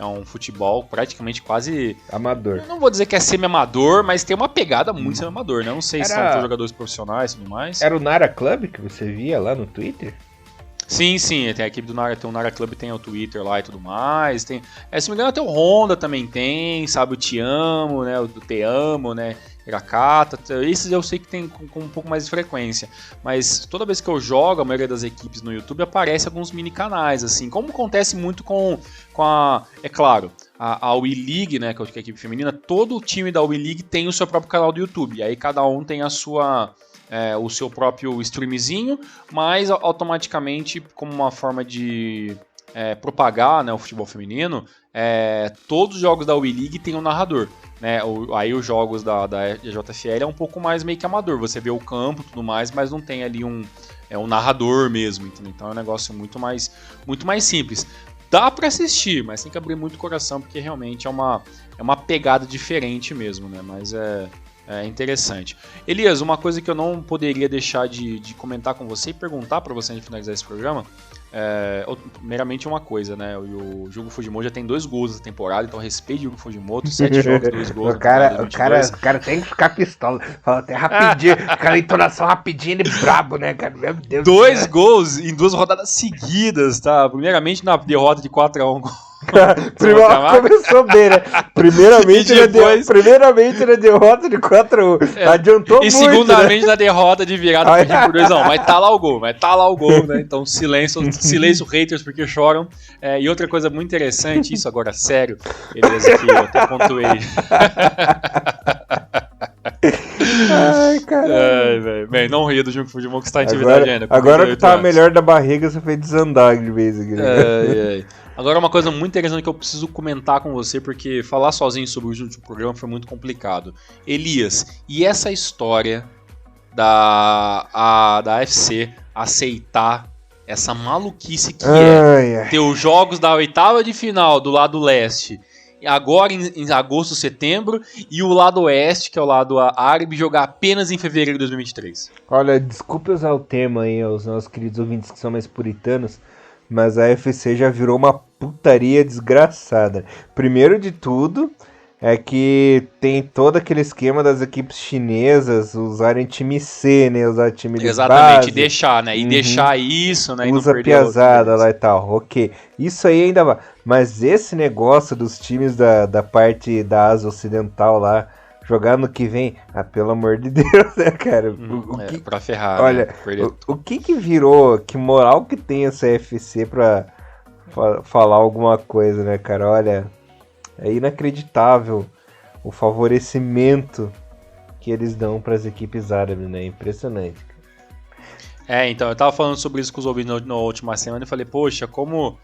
um futebol praticamente quase... amador. Eu não vou dizer que é semi-amador, mas tem uma pegada muito semi-amador, né? Eu não sei se são jogadores profissionais e tudo mais. Era o Nara Club que você via lá no Twitter? Sim, tem a equipe do Nara, tem o Nara Club, tem o Twitter lá e tudo mais. Se não me engano, até o Honda também tem, sabe? O Te Amo, né? O Te Amo, né? Hirakata. Esses eu sei que tem com um pouco mais de frequência. Mas toda vez que eu jogo, a maioria das equipes no YouTube aparece alguns mini canais, assim. Como acontece muito com a. É claro, a WeLeague, né? Que é a equipe feminina, todo o time da WeLeague tem o seu próprio canal do YouTube. E aí cada um tem a sua. O seu próprio streamzinho, mas automaticamente, como uma forma de propagar, né, o futebol feminino, todos os jogos da WeLeague tem um narrador. Né? Aí os jogos da JFL é um pouco mais meio que amador, você vê o campo e tudo mais, mas não tem ali um narrador mesmo, entendeu? Então é um negócio muito mais simples. Dá pra assistir, mas tem que abrir muito o coração, porque realmente é uma pegada diferente mesmo, né? Mas é interessante. Elias, uma coisa que eu não poderia deixar de comentar com você e perguntar para você antes de finalizar esse programa, meramente uma coisa, né? O Jugo Fujimoto já tem 2 gols na temporada, então respeite o Jugo Fujimoto, 7 jogos, 2 gols. O cara tem que ficar pistola. Fala até rapidinho, aquela entonação rapidinha, ele brabo, né, cara? Meu Deus. 2 gols em 2 rodadas seguidas, tá? Primeiramente na derrota de 4-1. Começou bem, né? Primeiramente na derrota de 4-1. Adiantou muito. E segundamente, né? Na derrota de virada por 2-1. Mas tá lá o gol, né? Então silêncio haters porque choram. E outra coisa muito interessante, isso agora sério, beleza, que eu até pontuei. Ai, caralho. Bem, não ria do Junko Fujimoto que está em atividade ainda. Agora que tá melhor da barriga, você fez desandar de vez aqui. Agora, uma coisa muito interessante que eu preciso comentar com você, porque falar sozinho sobre o último programa foi muito complicado. Elias, e essa história da AFC aceitar essa maluquice que ter os jogos da oitava de final do lado leste, agora em agosto, setembro, e o lado oeste, que é o lado árabe, jogar apenas em fevereiro de 2023? Olha, desculpe usar o tema aí aos nossos queridos ouvintes que são mais puritanos, mas a UFC já virou uma putaria desgraçada. Primeiro de tudo, é que tem todo aquele esquema das equipes chinesas usarem time C, né? Usar time de Exatamente, base. Deixar, né? E deixar isso, né? Usa piazada lá e tal. Ok, isso aí ainda vai. Mas esse negócio dos times da parte da Ásia Ocidental lá, jogar no que vem, pelo amor de Deus, né, cara? Pra ferrar, olha, né? O que virou, que moral que tem essa UFC pra falar alguma coisa, né, cara? Olha, é inacreditável o favorecimento que eles dão pras equipes árabes, né? Impressionante. Então, eu tava falando sobre isso com os ouvintes na última semana e falei, poxa, como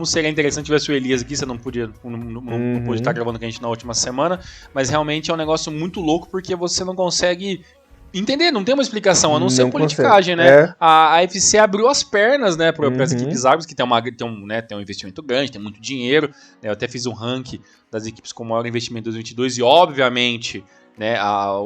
seria interessante ver se o Elias aqui, você não pôde estar gravando com a gente na última semana, mas realmente é um negócio muito louco porque você não consegue entender, não tem uma explicação, a não ser politicagem, né? A UFC abriu as pernas, né, para as equipes árabes, que tem um investimento grande, tem muito dinheiro, né? Eu até fiz um ranking das equipes com maior investimento em 2022 e, obviamente, né,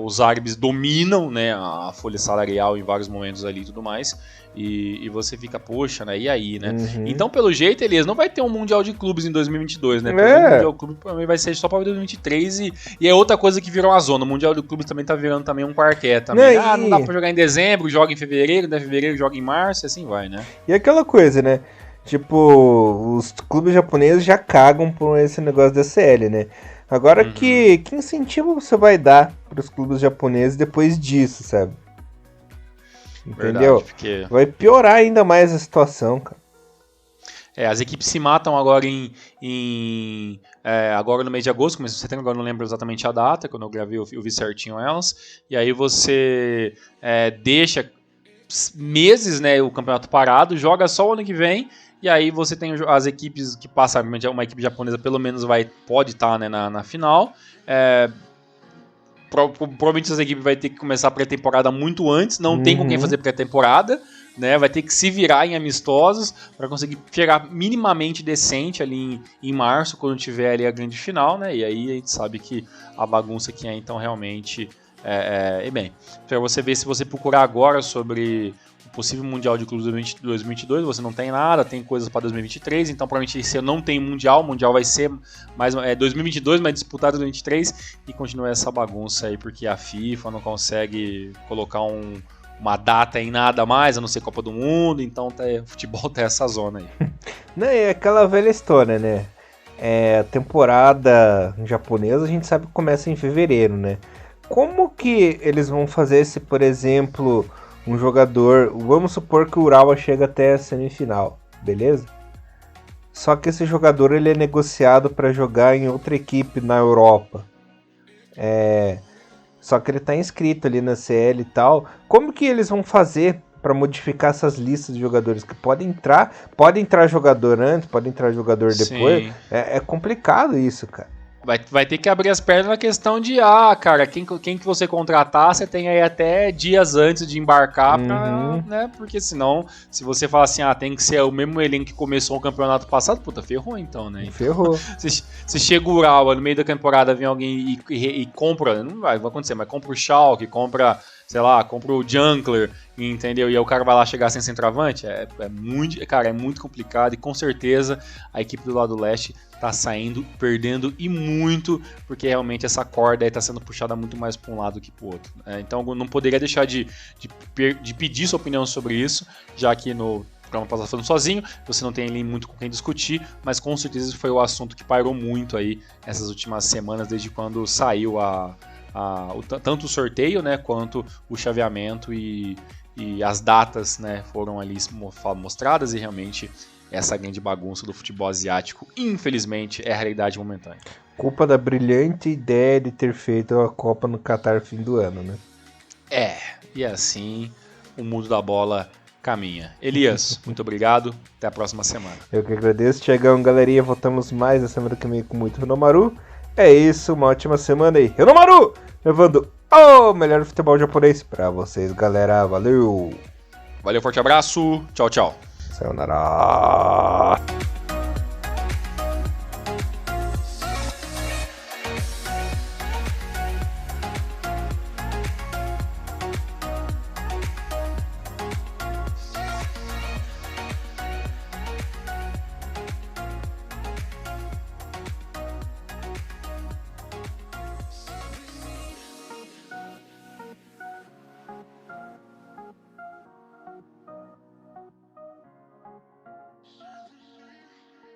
os árabes dominam, né, a folha salarial em vários momentos ali e tudo mais, e você fica, poxa, né, e aí, né? Então, pelo jeito, Elias, não vai ter um Mundial de Clubes em 2022, né? O Mundial de Clubes provavelmente vai ser só para 2023 e é outra coisa que virou uma zona. O Mundial de Clubes também tá virando também um quarqué também. Não dá para jogar em dezembro, joga em fevereiro, né? Fevereiro joga em março, e assim vai, né? E aquela coisa, né? Tipo, os clubes japoneses já cagam por esse negócio da CL, né? Agora, que incentivo você vai dar para os clubes japoneses depois disso, sabe? Entendeu? Verdade, porque... Vai piorar ainda mais a situação, cara. As equipes se matam agora agora no mês de agosto, começo de setembro, agora não lembro exatamente a data, quando eu gravei eu vi certinho elas, e aí você deixa meses, né, o campeonato parado, joga só o ano que vem, e aí você tem as equipes que passam, uma equipe japonesa pelo menos pode estar, né, na final. Provavelmente essa equipe vai ter que começar a pré-temporada muito antes, não tem com quem fazer pré-temporada, né? Vai ter que se virar em amistosos para conseguir chegar minimamente decente ali em março, quando tiver ali a grande final, né? E aí a gente sabe que a bagunça que é então realmente bem, para você ver, se você procurar agora sobre o possível Mundial de Clubes 2022, você não tem nada, tem coisas para 2023, então provavelmente esse ano não tem Mundial, o Mundial vai ser 2022, mas disputado em 2023, e continua essa bagunça aí, porque a FIFA não consegue colocar uma data em nada mais, a não ser Copa do Mundo, então o futebol tá essa zona aí. Não, é aquela velha história, né? A temporada japonesa a gente sabe que começa em fevereiro, né? Como que eles vão fazer se, por exemplo, um jogador... Vamos supor que o Urawa chega até a semifinal, beleza? Só que esse jogador ele é negociado para jogar em outra equipe na Europa. Só que ele está inscrito ali na CL e tal. Como que eles vão fazer para modificar essas listas de jogadores que podem entrar jogador antes, pode entrar jogador depois? É complicado isso, cara. Vai ter que abrir as pernas na questão de, cara, quem que você contratar, você tem aí até dias antes de embarcar, né? Porque senão, se você falar assim, tem que ser o mesmo elenco que começou o campeonato passado, puta, ferrou então, né? Ferrou. Se chega o Urawa, no meio da temporada vem alguém e compra, não vai acontecer, mas compra o Schalke, compra o Junkler, entendeu? E aí o cara vai lá chegar sem centroavante, é muito complicado, e com certeza a equipe do lado leste tá saindo, perdendo e muito, porque realmente essa corda aí tá sendo puxada muito mais para um lado que pro outro. Então eu não poderia deixar de pedir sua opinião sobre isso, já que no programa passado falando sozinho, você não tem ali muito com quem discutir, mas com certeza esse foi o assunto que pairou muito aí essas últimas semanas, desde quando saiu tanto o sorteio, né, quanto o chaveamento e as datas, né, foram ali mostradas, e realmente essa grande bagunça do futebol asiático, infelizmente, é a realidade momentânea. Culpa da brilhante ideia de ter feito a Copa no Catar fim do ano, né? E assim o mundo da bola caminha. Elias, muito obrigado, até a próxima semana. Eu que agradeço, Thiagão, galerinha, voltamos mais na semana que vem com muito Renomaru. É isso, uma ótima semana aí. Renomaru, levando o melhor futebol japonês pra vocês, galera. Valeu! Valeu, forte abraço, tchau, tchau. Sayonara.